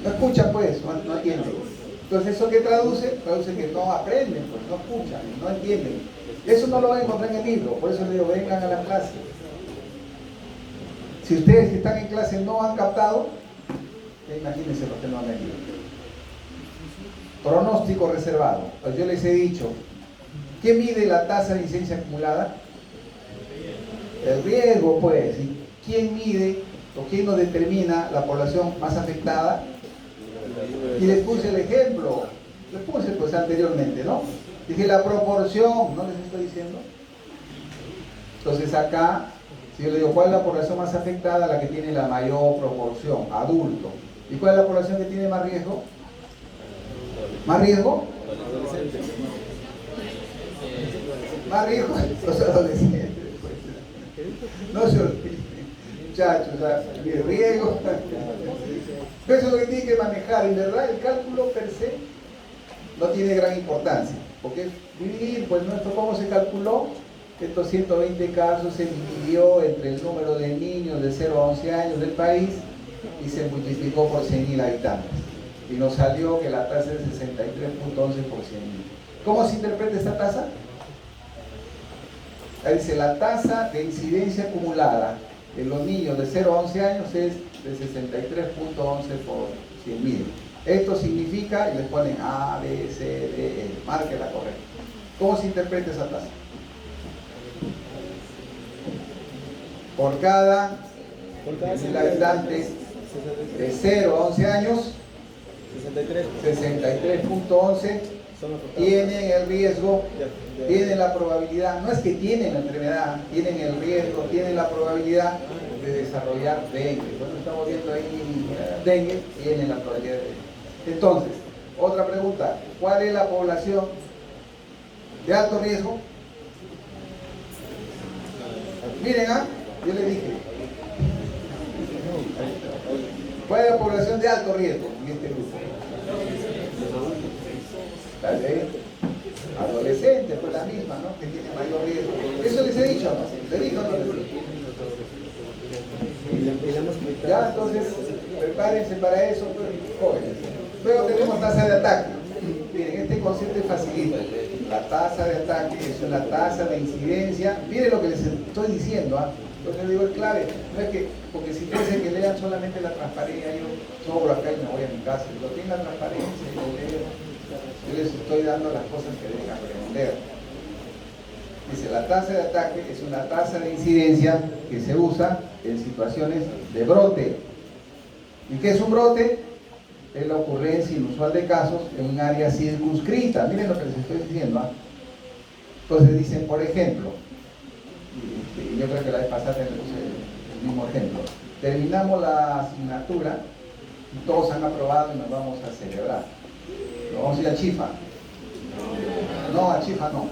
No escuchan, pues, no entienden. Entonces, ¿eso qué traduce? Traduce que no aprenden, pues, no escuchan, no entienden. Eso no lo van a encontrar en el libro, por eso les digo, vengan a la clase. Si ustedes que están en clase no han captado, imagínense los que no han venido. Pronóstico reservado. Pues yo les he dicho, ¿qué mide la tasa de incidencia acumulada? El riesgo, pues. ¿Y quién mide o quién nos determina la población más afectada? Y les puse el ejemplo, les puse pues anteriormente, ¿no? Dije la proporción, ¿no les estoy diciendo? Entonces acá, si yo le digo, ¿cuál es la población más afectada? La que tiene la mayor proporción, adulto. ¿Y cuál es la población que tiene más riesgo? ¿Más riesgo? Más riesgo, los adolescentes. No se olviden, muchachos, el riesgo. Eso es lo que tienen que manejar. En verdad, el cálculo per se no tiene gran importancia, porque dividir, pues nuestro, ¿cómo se calculó? Estos 120 casos se dividió entre el número de niños de 0 a 11 años del país y se multiplicó por 100.000 habitantes. Y nos salió que la tasa es 63.11 por 100.000. ¿Cómo se interpreta esta tasa? Ahí dice, la tasa de incidencia acumulada en los niños de 0 a 11 años es de 63.11 por 100.000. Esto significa, y les ponen A, B, C, D, E, márquela correcta. ¿Cómo se interpreta esa tasa? Por cada 1.000 habitantes de 0 a 11 años, 63.11 Son afectados. tienen el riesgo, Ya. tienen la probabilidad, no es que tienen la enfermedad, tienen el riesgo, tienen la probabilidad de desarrollar dengue. Bueno, estamos viendo ahí dengue, tienen la probabilidad de dengue. Entonces, otra pregunta, ¿cuál es la población de alto riesgo? Miren, yo les dije, ¿cuál es la población de alto riesgo en este grupo? Tal vez adolescentes, pues la misma, ¿no? Que tiene mayor riesgo. Eso les he dicho, ¿no? ¿Les digo o no les digo? Ya, entonces, prepárense para eso, pues, jóvenes. Luego tenemos tasa de ataque. Miren, este concepto es facilito. La tasa de ataque es una tasa de incidencia. Miren lo que les estoy diciendo, Lo que les digo es clave. No es que, porque si piensan que lean solamente la transparencia, yo sobro acá y me voy a mi casa. Lo tengan la transparencia y lo leo. Yo les estoy dando las cosas que deben aprender. Dice, la tasa de ataque es una tasa de incidencia que se usa en situaciones de brote. ¿Y qué es un brote? Es la ocurrencia inusual de casos en un área circunscrita. Miren lo que les estoy diciendo. Entonces dicen, por ejemplo, y yo creo que la vez pasada les puse el mismo ejemplo. Terminamos la asignatura y todos han aprobado y nos vamos a celebrar. ¿Nos vamos a ir a Chifa? No, a Chifa no.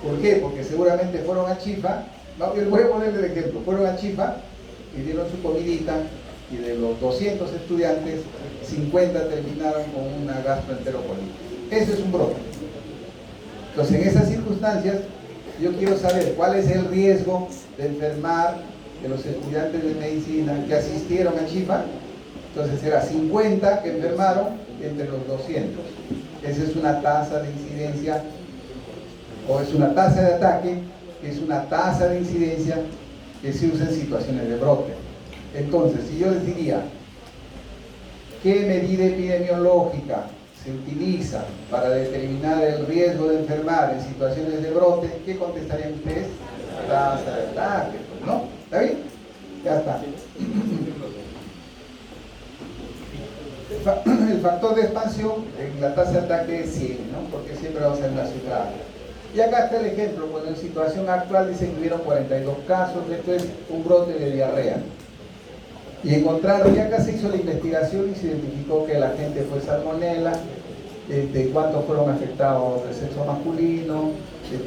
¿Por qué? Porque seguramente fueron a Chifa, voy a ponerle el ejemplo, fueron a Chifa y dieron su comidita y de los 200 estudiantes, 50 terminaron con una gastroenterocolitis. Ese es un brote. Entonces, en esas circunstancias, yo quiero saber cuál es el riesgo de enfermar de los estudiantes de medicina que asistieron a Chifa. Entonces, era 50 que enfermaron entre los 200. Esa es una tasa de incidencia, o es una tasa de ataque, que es una tasa de incidencia que se usa en situaciones de brote. Entonces, si yo les diría, ¿qué medida epidemiológica se utiliza para determinar el riesgo de enfermar en situaciones de brote? ¿Qué contestarían ustedes? Tasa de ataque, ¿no? ¿Está bien? Ya está. El factor de expansión en la tasa de ataque es 100, ¿no? Porque siempre vamos a ser una cifra. Y acá está el ejemplo, cuando en situación actual dicen que hubieron 42 casos, esto es un brote de diarrea. Y encontraron, y acá se hizo la investigación y se identificó que la gente fue salmonela, cuántos fueron afectados del sexo masculino,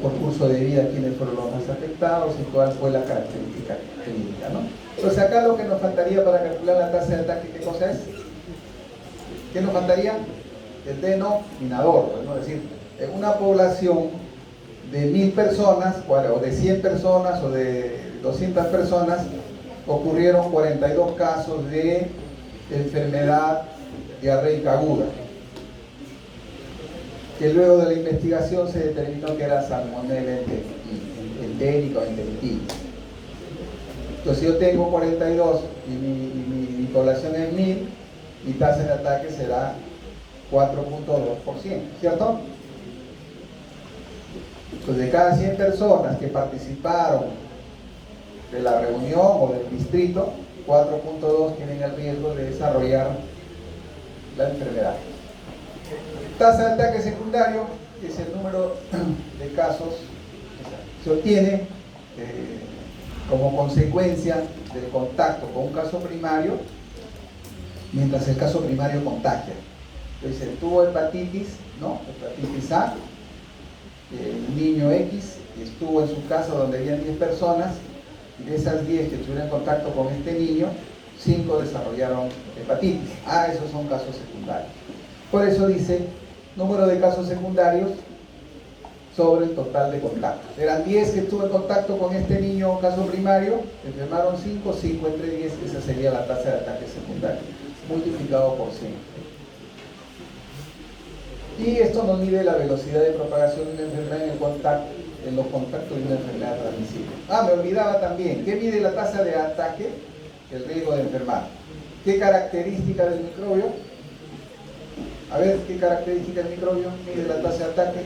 por curso de vida quiénes fueron los más afectados y cuál fue la característica clínica, ¿no? Entonces acá lo que nos faltaría para calcular la tasa de ataque, ¿qué cosa es? ¿Qué nos faltaría? El denominador, ¿no? Es decir, en una población de 1000 personas, o de 100 personas, o de 200 personas, ocurrieron 42 casos de enfermedad diarreica aguda, que luego de la investigación se determinó que era salmonella entérica o enteritis. Entonces, si yo tengo 42 y mi población es 1000, mi tasa de ataque será 4.2%, ¿cierto? Entonces, de cada 100 personas que participaron de la reunión o del distrito, 4.2 tienen el riesgo de desarrollar la enfermedad. Tasa de ataque secundario es el número de casos que se obtiene como consecuencia del contacto con un caso primario, mientras el caso primario contagia. Entonces, tuvo hepatitis, ¿no? Hepatitis A, el niño X estuvo en su casa donde habían 10 personas, y de esas 10 que tuvieron contacto con este niño, 5 desarrollaron hepatitis. Esos son casos secundarios. Por eso dice, número de casos secundarios sobre el total de contactos. Eran 10 que estuvo en contacto con este niño, caso primario, enfermaron 5, 5 entre 10, esa sería la tasa de ataque secundario, multiplicado por 100. Y esto nos mide la velocidad de propagación de una enfermedad en los contactos de una enfermedad transmisible. Me olvidaba también, ¿qué mide la tasa de ataque? El riesgo de enfermar. ¿Qué característica del microbio? A ver, ¿qué característica del microbio mide la tasa de ataque?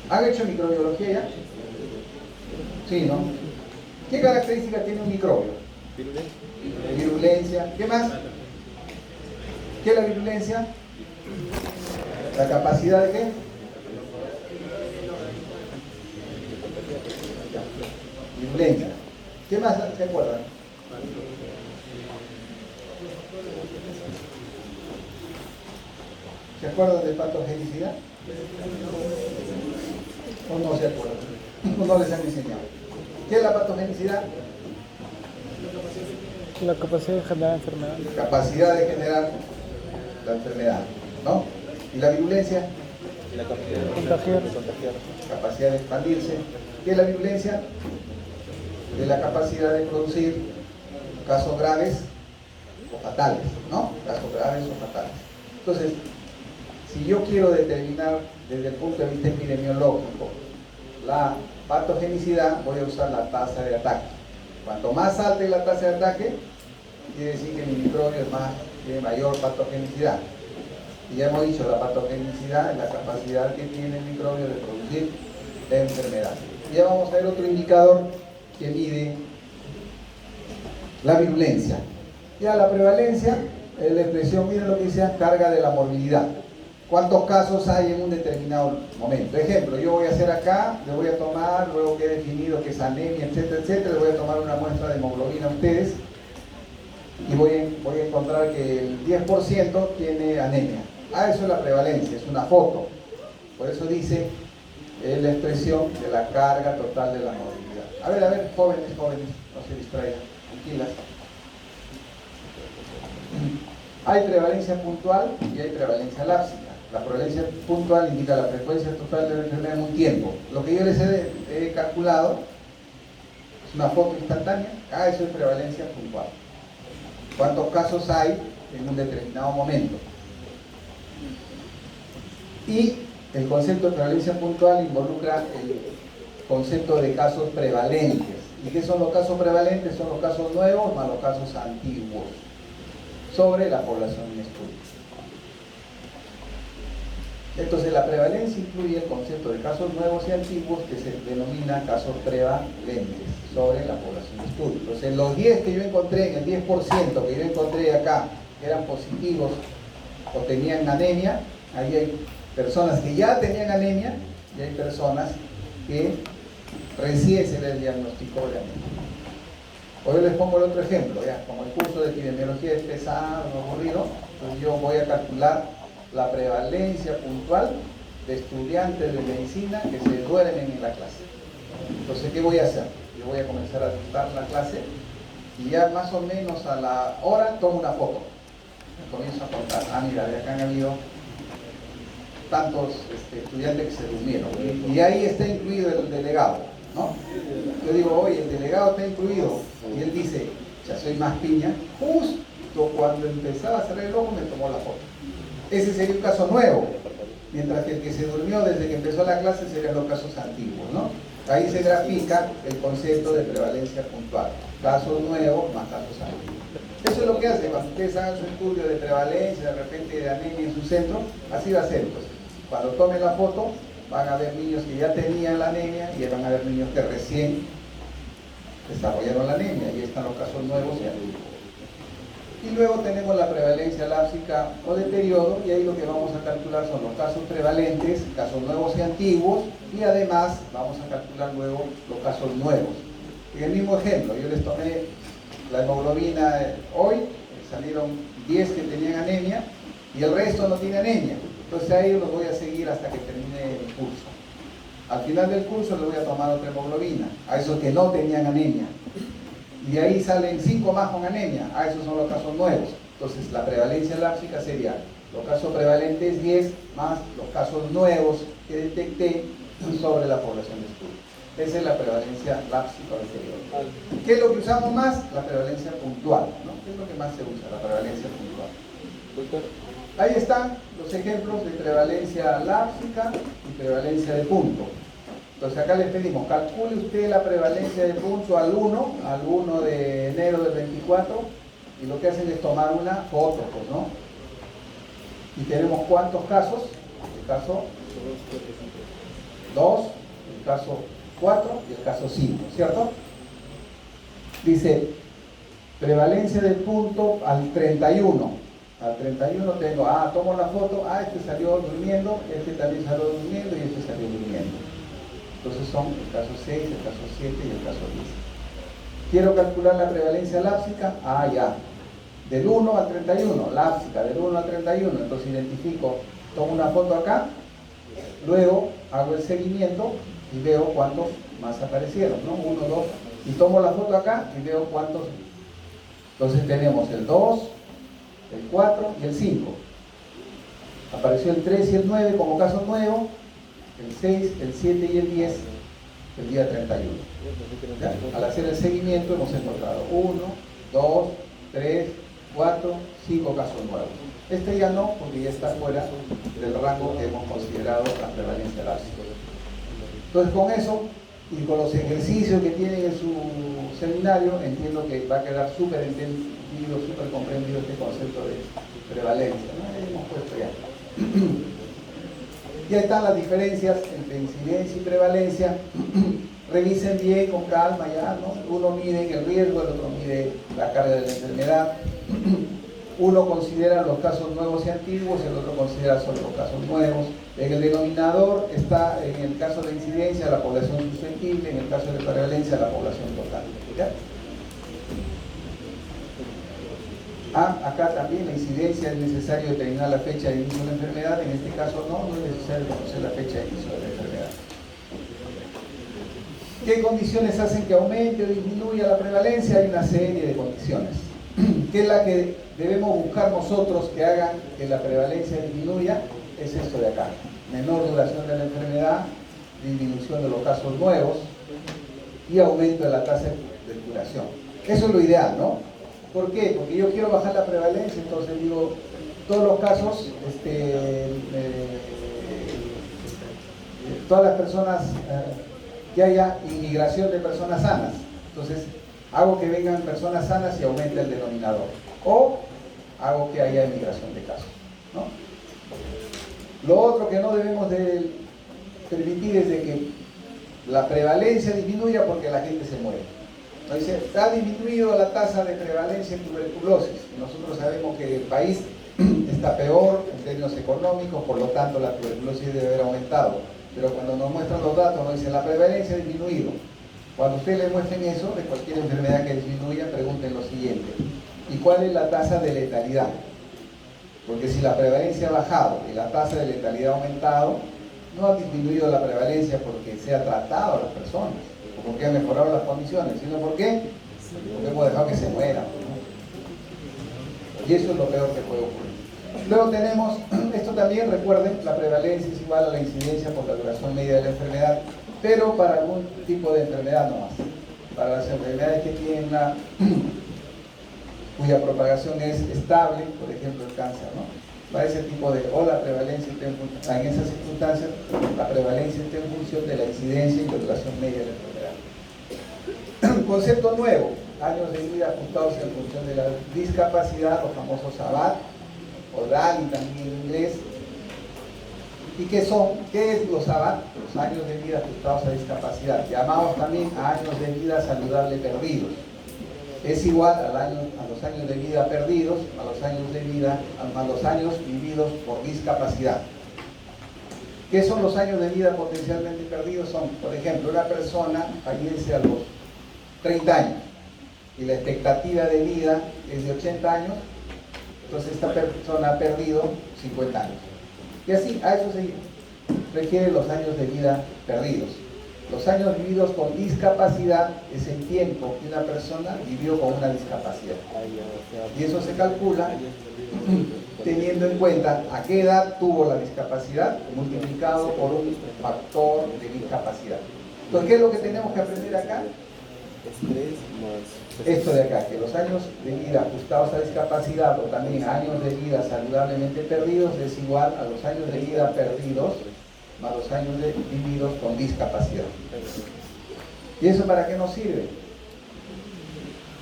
¿Han hecho microbiología ya? Sí, ¿no? ¿Qué característica tiene un microbio? Virulencia. ¿Qué más? ¿Qué es la virulencia? ¿La capacidad de qué? Virulencia. ¿Qué más se acuerdan? ¿Se acuerdan de patogenicidad? ¿O no se acuerdan? ¿O no les han enseñado? ¿Qué es la patogenicidad? La capacidad de generar enfermedad. Capacidad de generar la enfermedad, ¿no? ¿Y la virulencia? Contagiar. Capacidad de expandirse. ¿Qué es la virulencia? De la capacidad de producir casos graves o fatales, ¿no? Casos graves o fatales. Entonces, si yo quiero determinar desde el punto de vista epidemiológico la patogenicidad, voy a usar la tasa de ataque. Cuanto más alta es la tasa de ataque, quiere decir que mi microbio tiene mayor patogenicidad. Y ya hemos dicho, la patogenicidad es la capacidad que tiene el microbio de producir la enfermedad. Y ya vamos a ver otro indicador que mide la virulencia. Ya la prevalencia, la expresión, miren lo que dice, carga de la morbilidad. ¿Cuántos casos hay en un determinado momento? Ejemplo, yo voy a hacer acá, le voy a tomar, luego que he definido que es anemia, etcétera, etcétera, le voy a tomar una muestra de hemoglobina a ustedes y voy a encontrar que el 10% tiene anemia. Eso es la prevalencia, es una foto. Por eso dice la expresión de la carga total de la morbilidad. A ver, jóvenes, no se distraigan, tranquilas. Hay prevalencia puntual y hay prevalencia lápsica. La prevalencia puntual indica la frecuencia total de la enfermedad en un tiempo. Lo que yo les he calculado es una foto instantánea. Eso es prevalencia puntual. ¿Cuántos casos hay en un determinado momento? Y el concepto de prevalencia puntual involucra el concepto de casos prevalentes. ¿Y qué son los casos prevalentes? Son los casos nuevos más los casos antiguos sobre la población en estudio. Entonces la prevalencia incluye el concepto de casos nuevos y antiguos que se denominan casos prevalentes sobre la población en estudio. Entonces los 10 que yo encontré, en el 10% que yo encontré acá, que eran positivos o tenían anemia, ahí hay personas que ya tenían anemia y hay personas que recién se les diagnosticó de anemia. Hoy les pongo el otro ejemplo, ya, como el curso de epidemiología es pesado, aburrido, entonces yo voy a calcular la prevalencia puntual de estudiantes de medicina que se duermen en la clase. Entonces, ¿qué voy a hacer? Yo voy a comenzar a dictar la clase y ya más o menos a la hora tomo una foto. Comienzo a contar, mira, de acá han habido tantos estudiantes que se durmieron. Y ahí está incluido el delegado, ¿no? Yo digo, oye, el delegado está incluido. Y él dice, ya soy más piña. Justo cuando empezaba a cerrar el ojo me tomó la foto. Ese sería un caso nuevo. Mientras que el que se durmió desde que empezó la clase serían los casos antiguos, ¿no? Ahí se grafica el concepto de prevalencia puntual. Casos nuevos más casos antiguos. Eso es lo que hace cuando ustedes hagan su estudio de prevalencia, de repente de anemia en su centro, así va a ser, pues. Cuando tomen la foto, van a ver niños que ya tenían la anemia y van a ver niños que recién desarrollaron la anemia, y están los casos nuevos y antiguos. Y luego tenemos la prevalencia lápsica o de periodo, y ahí lo que vamos a calcular son los casos prevalentes, casos nuevos y antiguos, y además vamos a calcular luego los casos nuevos. En el mismo ejemplo, yo les tomé la hemoglobina hoy, salieron 10 que tenían anemia, y el resto no tiene anemia. Entonces a ellos los voy a seguir hasta que termine el curso. Al final del curso les voy a tomar otra hemoglobina, a esos que no tenían anemia. Y ahí salen 5 más con anemia, esos son los casos nuevos. Entonces la prevalencia lápsica sería los casos prevalentes 10 más los casos nuevos que detecté sobre la población de estudio. Esa es la prevalencia lápsica del periodo. ¿Qué es lo que usamos más? La prevalencia puntual, ¿no? ¿Qué es lo que más se usa? La prevalencia puntual. Ahí están los ejemplos de prevalencia lápsica y prevalencia de punto. Entonces acá les pedimos, calcule usted la prevalencia de punto al 1 de enero del 24, y lo que hacen es tomar una foto, pues, ¿no? Y tenemos cuántos casos, el caso 2, el caso 4 y el caso 5, ¿cierto? Dice, prevalencia del punto al 31. al 31 tengo, tomo la foto, este salió durmiendo, este también salió durmiendo y este salió durmiendo. Entonces son el caso 6, el caso 7 y el caso 10. Quiero calcular la prevalencia lápsica, ya. Del 1 al 31, lápsica, del 1 al 31, entonces identifico, tomo una foto acá, luego hago el seguimiento y veo cuántos más aparecieron, ¿no? 1, 2, y tomo la foto acá y veo cuántos. Entonces tenemos el 2, el 4 y el 5. Apareció el 3 y el 9 como caso nuevo, el 6, el 7 y el 10 el día 31. ¿Ya? Al hacer el seguimiento hemos encontrado 1, 2, 3, 4, 5 casos nuevos. Este ya no, porque ya está fuera del rango que hemos considerado la prevalencia lápsica. Entonces con eso y con los ejercicios que tienen en su seminario, entiendo que va a quedar súper entendido, súper comprendido este concepto de prevalencia, ¿no? Hemos puesto ya. Ya están las diferencias entre incidencia y prevalencia. Revisen bien, con calma ya, ¿no? Uno mide el riesgo, el otro mide la carga de la enfermedad. Uno considera los casos nuevos y antiguos, el otro considera solo los casos nuevos. En el denominador está, en el caso de incidencia, la población susceptible, en el caso de prevalencia, la población total. ¿Ya? Acá también la incidencia es necesario determinar la fecha de inicio de la enfermedad, en este caso no es necesario conocer la fecha de inicio de la enfermedad. ¿Qué condiciones hacen que aumente o disminuya la prevalencia? Hay una serie de condiciones. ¿Qué es la que debemos buscar nosotros que haga que la prevalencia disminuya? Es esto de acá. Menor duración de la enfermedad, disminución de los casos nuevos y aumento de la tasa de curación. Eso es lo ideal, ¿no? ¿Por qué? Porque yo quiero bajar la prevalencia, entonces digo, todos los casos, todas las personas, que haya inmigración de personas sanas. Entonces, hago que vengan personas sanas y aumente el denominador. O hago que haya inmigración de casos, ¿no? Lo otro que no debemos de permitir es de que la prevalencia disminuya porque la gente se muere. Entonces, ha disminuido la tasa de prevalencia en tuberculosis. Y nosotros sabemos que el país está peor en términos económicos, por lo tanto la tuberculosis debe haber aumentado. Pero cuando nos muestran los datos, nos dicen la prevalencia ha disminuido. Cuando ustedes les muestren eso, de cualquier enfermedad que disminuya, pregunten lo siguiente: ¿y cuál es la tasa de letalidad? Porque si la prevalencia ha bajado y la tasa de letalidad ha aumentado, no ha disminuido la prevalencia porque se ha tratado a las personas, o porque han mejorado las condiciones, sino porque hemos dejado que se mueran, ¿no? Y eso es lo peor que puede ocurrir. Luego tenemos, esto también, recuerden, la prevalencia es igual a la incidencia por la duración media de la enfermedad, pero para algún tipo de enfermedad nomás. Para las enfermedades que tienen cuya propagación es estable, por ejemplo el cáncer, ¿no? Para ese tipo de, la prevalencia está en esas circunstancias, la prevalencia está en función de la incidencia y la duración media de la enfermedad. Concepto nuevo, años de vida ajustados en función de la discapacidad, los famosos ABAT, o DALI también en inglés. ¿Y qué son? ¿Qué es los ABAT? Los años de vida ajustados a discapacidad, llamados también a años de vida saludable perdidos. Es igual a los años de vida perdidos, a los años vividos por discapacidad. ¿Qué son los años de vida potencialmente perdidos? Son, por ejemplo, una persona fallece a los 30 años y la expectativa de vida es de 80 años, entonces esta persona ha perdido 50 años. Y así, a eso se refieren los años de vida perdidos. Los años vividos con discapacidad es el tiempo que una persona vivió con una discapacidad. Y eso se calcula teniendo en cuenta a qué edad tuvo la discapacidad multiplicado por un factor de discapacidad. Entonces, ¿qué es lo que tenemos que aprender acá? Esto de acá, que los años de vida ajustados a discapacidad o también años de vida saludablemente perdidos es igual a los años de vida perdidos más los años vividos con discapacidad. ¿Y eso para qué nos sirve?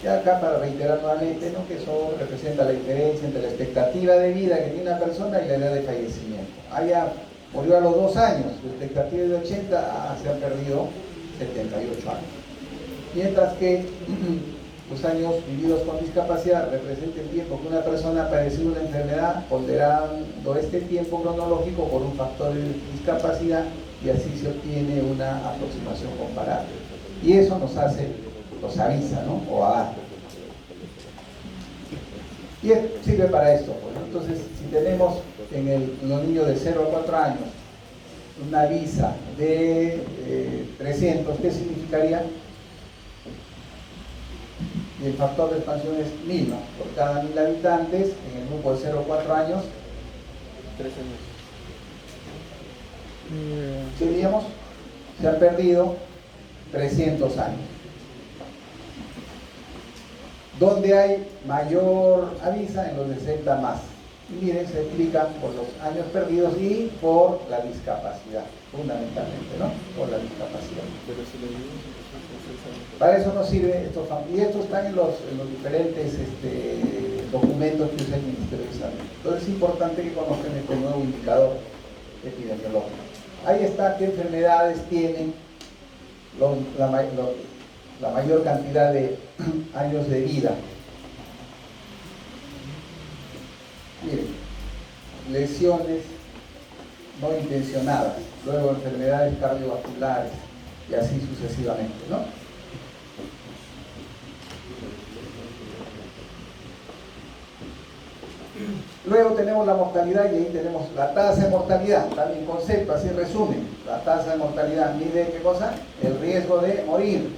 Y acá para reiterar nuevamente, ¿no?, que eso representa la diferencia entre la expectativa de vida que tiene una persona y la edad de fallecimiento. Allá murió a los 2 años, su expectativa es de 80, se han perdido 78 años. Mientras que los años vividos con discapacidad representa el tiempo que una persona ha padecido una enfermedad, ponderando este tiempo cronológico por un factor de discapacidad, y así se obtiene una aproximación comparable. Y eso nos avisa, ¿no? O abarca. Y sirve para esto, pues, ¿no? Entonces, si tenemos en los niños de 0 a 4 años una visa de 300, ¿qué significaría? Y el factor de expansión es 1000, ¿no? Por cada 1000 habitantes, en el grupo de 0 a 4 años, 3 años. ¿qué diríamos? Se han perdido 300 años. ¿Dónde hay mayor avisa? En los de 60 más. Y miren, se explica por los años perdidos y por la discapacidad, fundamentalmente, ¿no? Por la discapacidad. Para eso nos sirve esto, y estos están en los diferentes documentos que usa el Ministerio de Salud. Entonces es importante que conozcan este nuevo indicador epidemiológico. Ahí está qué enfermedades tienen la mayor cantidad de años de vida. Miren, lesiones no intencionadas, luego enfermedades cardiovasculares y así sucesivamente, ¿no? Luego tenemos la mortalidad y ahí tenemos la tasa de mortalidad, también concepto, así resumen. La tasa de mortalidad mide ¿qué cosa? El riesgo de morir.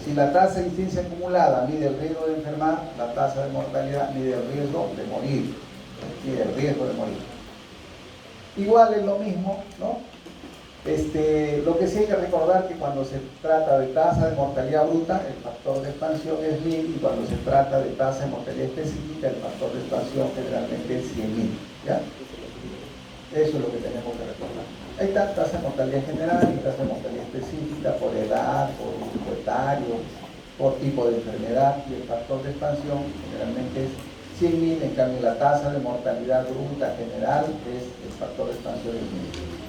Si la tasa de incidencia acumulada mide el riesgo de enfermar, la tasa de mortalidad mide el riesgo de morir. Mide el riesgo de morir. Igual es lo mismo, ¿no? Lo que sí hay que recordar que cuando se trata de tasa de mortalidad bruta, el factor de expansión es 1000, y cuando se trata de tasa de mortalidad específica, el factor de expansión generalmente es 100.000, ¿ya? Eso es lo que tenemos que recordar. Ahí está tasa de mortalidad general y tasa de mortalidad específica por edad, por grupo etario, por tipo de enfermedad, y el factor de expansión generalmente es 100.000, en cambio la tasa de mortalidad bruta general es el factor de expansión es 1000.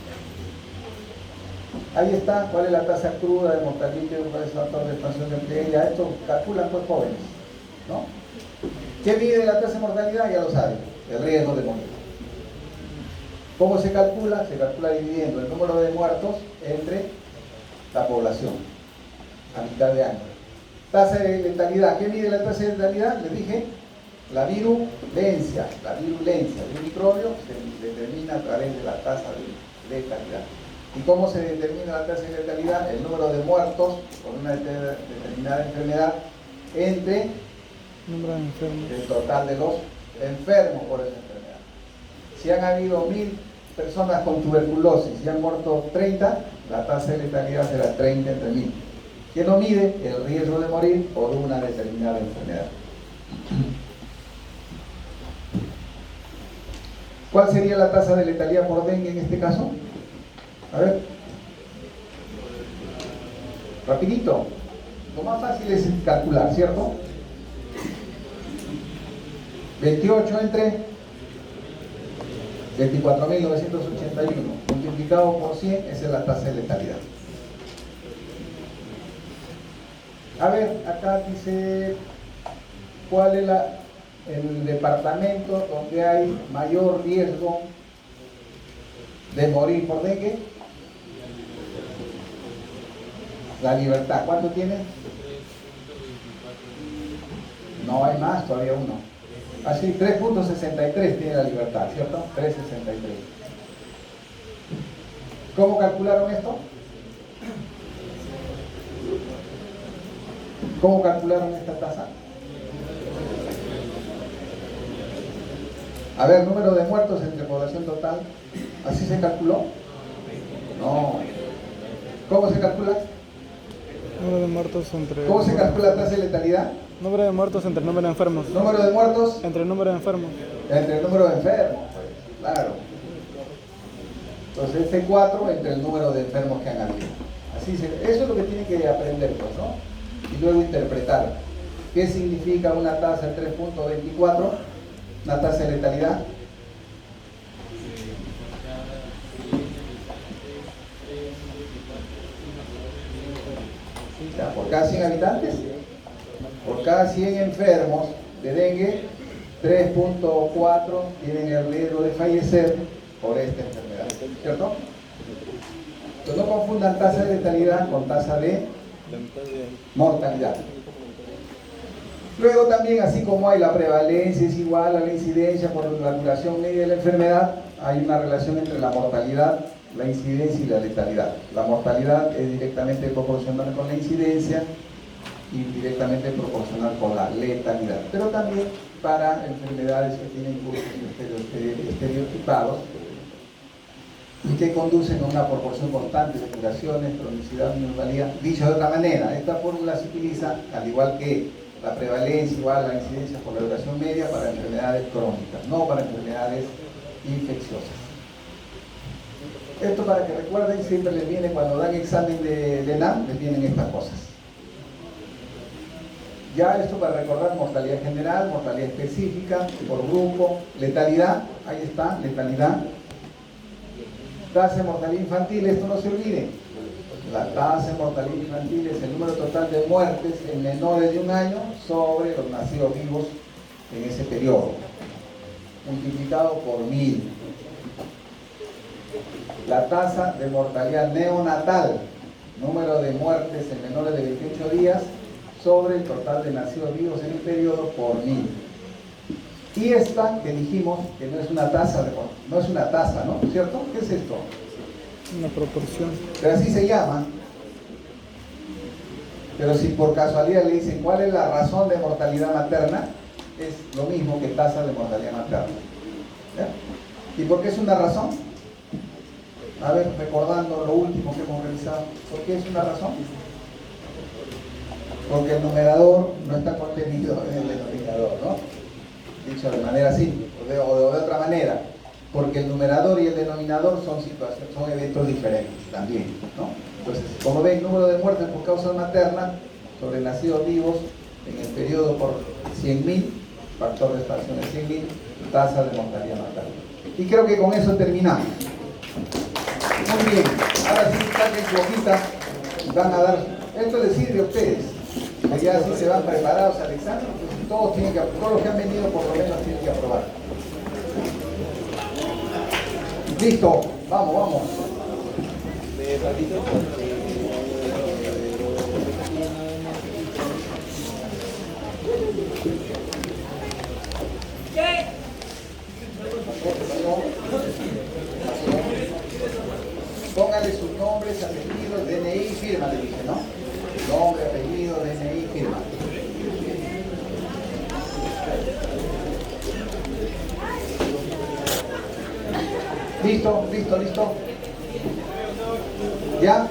Ahí está, cuál es la tasa cruda de mortalidad, cuál es el factor de expansión de ella. Esto calculan pues jóvenes, ¿no? ¿Qué mide la tasa de mortalidad? Ya lo saben, el riesgo de morir. ¿Cómo se calcula? Se calcula dividiendo el número de muertos entre la población a mitad de año. Tasa de letalidad. ¿Qué mide la tasa de letalidad? Les dije, la virulencia. La virulencia de un microbio se determina a través de la tasa de letalidad. ¿Y cómo se determina la tasa de letalidad? El número de muertos por una determinada enfermedad entre el total de los enfermos por esa enfermedad. Si han habido 1000 personas con tuberculosis y han muerto 30, la tasa de letalidad será 30 entre 1000. ¿Qué no mide? El riesgo de morir por una determinada enfermedad. ¿Cuál sería la tasa de letalidad por dengue en este caso? A ver, rapidito. Lo más fácil es calcular, ¿cierto? 28 entre 24.981 multiplicado por 100, esa es la tasa de letalidad. A ver, acá dice cuál es el departamento donde hay mayor riesgo de morir por dengue. La Libertad, ¿cuánto tiene? No hay más, todavía uno. Así, 3.63 tiene la Libertad, ¿cierto? 3.63. ¿Cómo calcularon esto? ¿Cómo calcularon esta tasa? A ver, número de muertos entre población total. ¿Así se calculó? No. ¿Cómo se calcula? Número de muertos entre... ¿Cómo se calcula la tasa de letalidad? Número de muertos entre el número de enfermos. Número de muertos Entre el número de enfermos. entre el número de enfermos, pues, claro. Entonces este 4 entre el número de enfermos que han habido. Eso es lo que tienen que aprender, pues, ¿no? Y luego interpretar. ¿Qué significa una tasa de 3.24? Una tasa de letalidad. Por cada 100 habitantes. Por cada 100 enfermos de dengue, 3.4 tienen el riesgo de fallecer por esta enfermedad, ¿cierto? Entonces no confundan tasa de letalidad con tasa de mortalidad. Luego también, así como hay la prevalencia es igual a la incidencia por la duración media de la enfermedad, hay una relación entre la mortalidad, la incidencia y la letalidad. La mortalidad es directamente proporcional con la incidencia y directamente proporcional con la letalidad. Pero también para enfermedades que tienen cursos estereotipados y que conducen a una proporción constante de curaciones, cronicidad, minusvalía. Dicho de otra manera, esta fórmula se utiliza, al igual que la prevalencia igual a la incidencia por la duración media, para enfermedades crónicas, no para enfermedades infecciosas. Esto, para que recuerden, siempre les viene cuando dan examen de ENAM, les vienen estas cosas. Ya esto para recordar: mortalidad general, mortalidad específica, por grupo, letalidad, ahí está, letalidad. Tasa de mortalidad infantil, esto no se olvide. La tasa de mortalidad infantil es el número total de muertes en menores de 1 año sobre los nacidos vivos en ese periodo, multiplicado por 1000. La tasa de mortalidad neonatal, número de muertes en menores de 28 días sobre el total de nacidos vivos en el periodo por 1000. Y esta que dijimos que no es una tasa, no es una tasa, ¿no? ¿Cierto? ¿Qué es esto? Una proporción. Pero así se llama. Pero si por casualidad le dicen cuál es la razón de mortalidad materna, es lo mismo que tasa de mortalidad materna. ¿Ya? ¿Y por qué es una razón? A ver, recordando lo último que hemos revisado. ¿Por qué es una razón? Porque el numerador no está contenido en el denominador, ¿no? Dicho de manera simple, o de otra manera, porque el numerador y el denominador son situaciones, son eventos diferentes también, ¿no? Entonces, como ven, número de muertes por causa materna sobre nacidos vivos en el periodo por 100.000, factor de expansión de 100.000, tasa de mortalidad materna. Y creo que con eso terminamos. Muy bien, ahora sí, saquen su hojita, van a dar, esto les sirve a ustedes, que ya así se van preparados al examen, pues todos los que han venido por lo menos tienen que aprobar. Listo, vamos. Póngale sus nombres, apellidos, DNI, firma, le dije, ¿no? Nombre, apellido, DNI, firma. Listo. ¿Ya?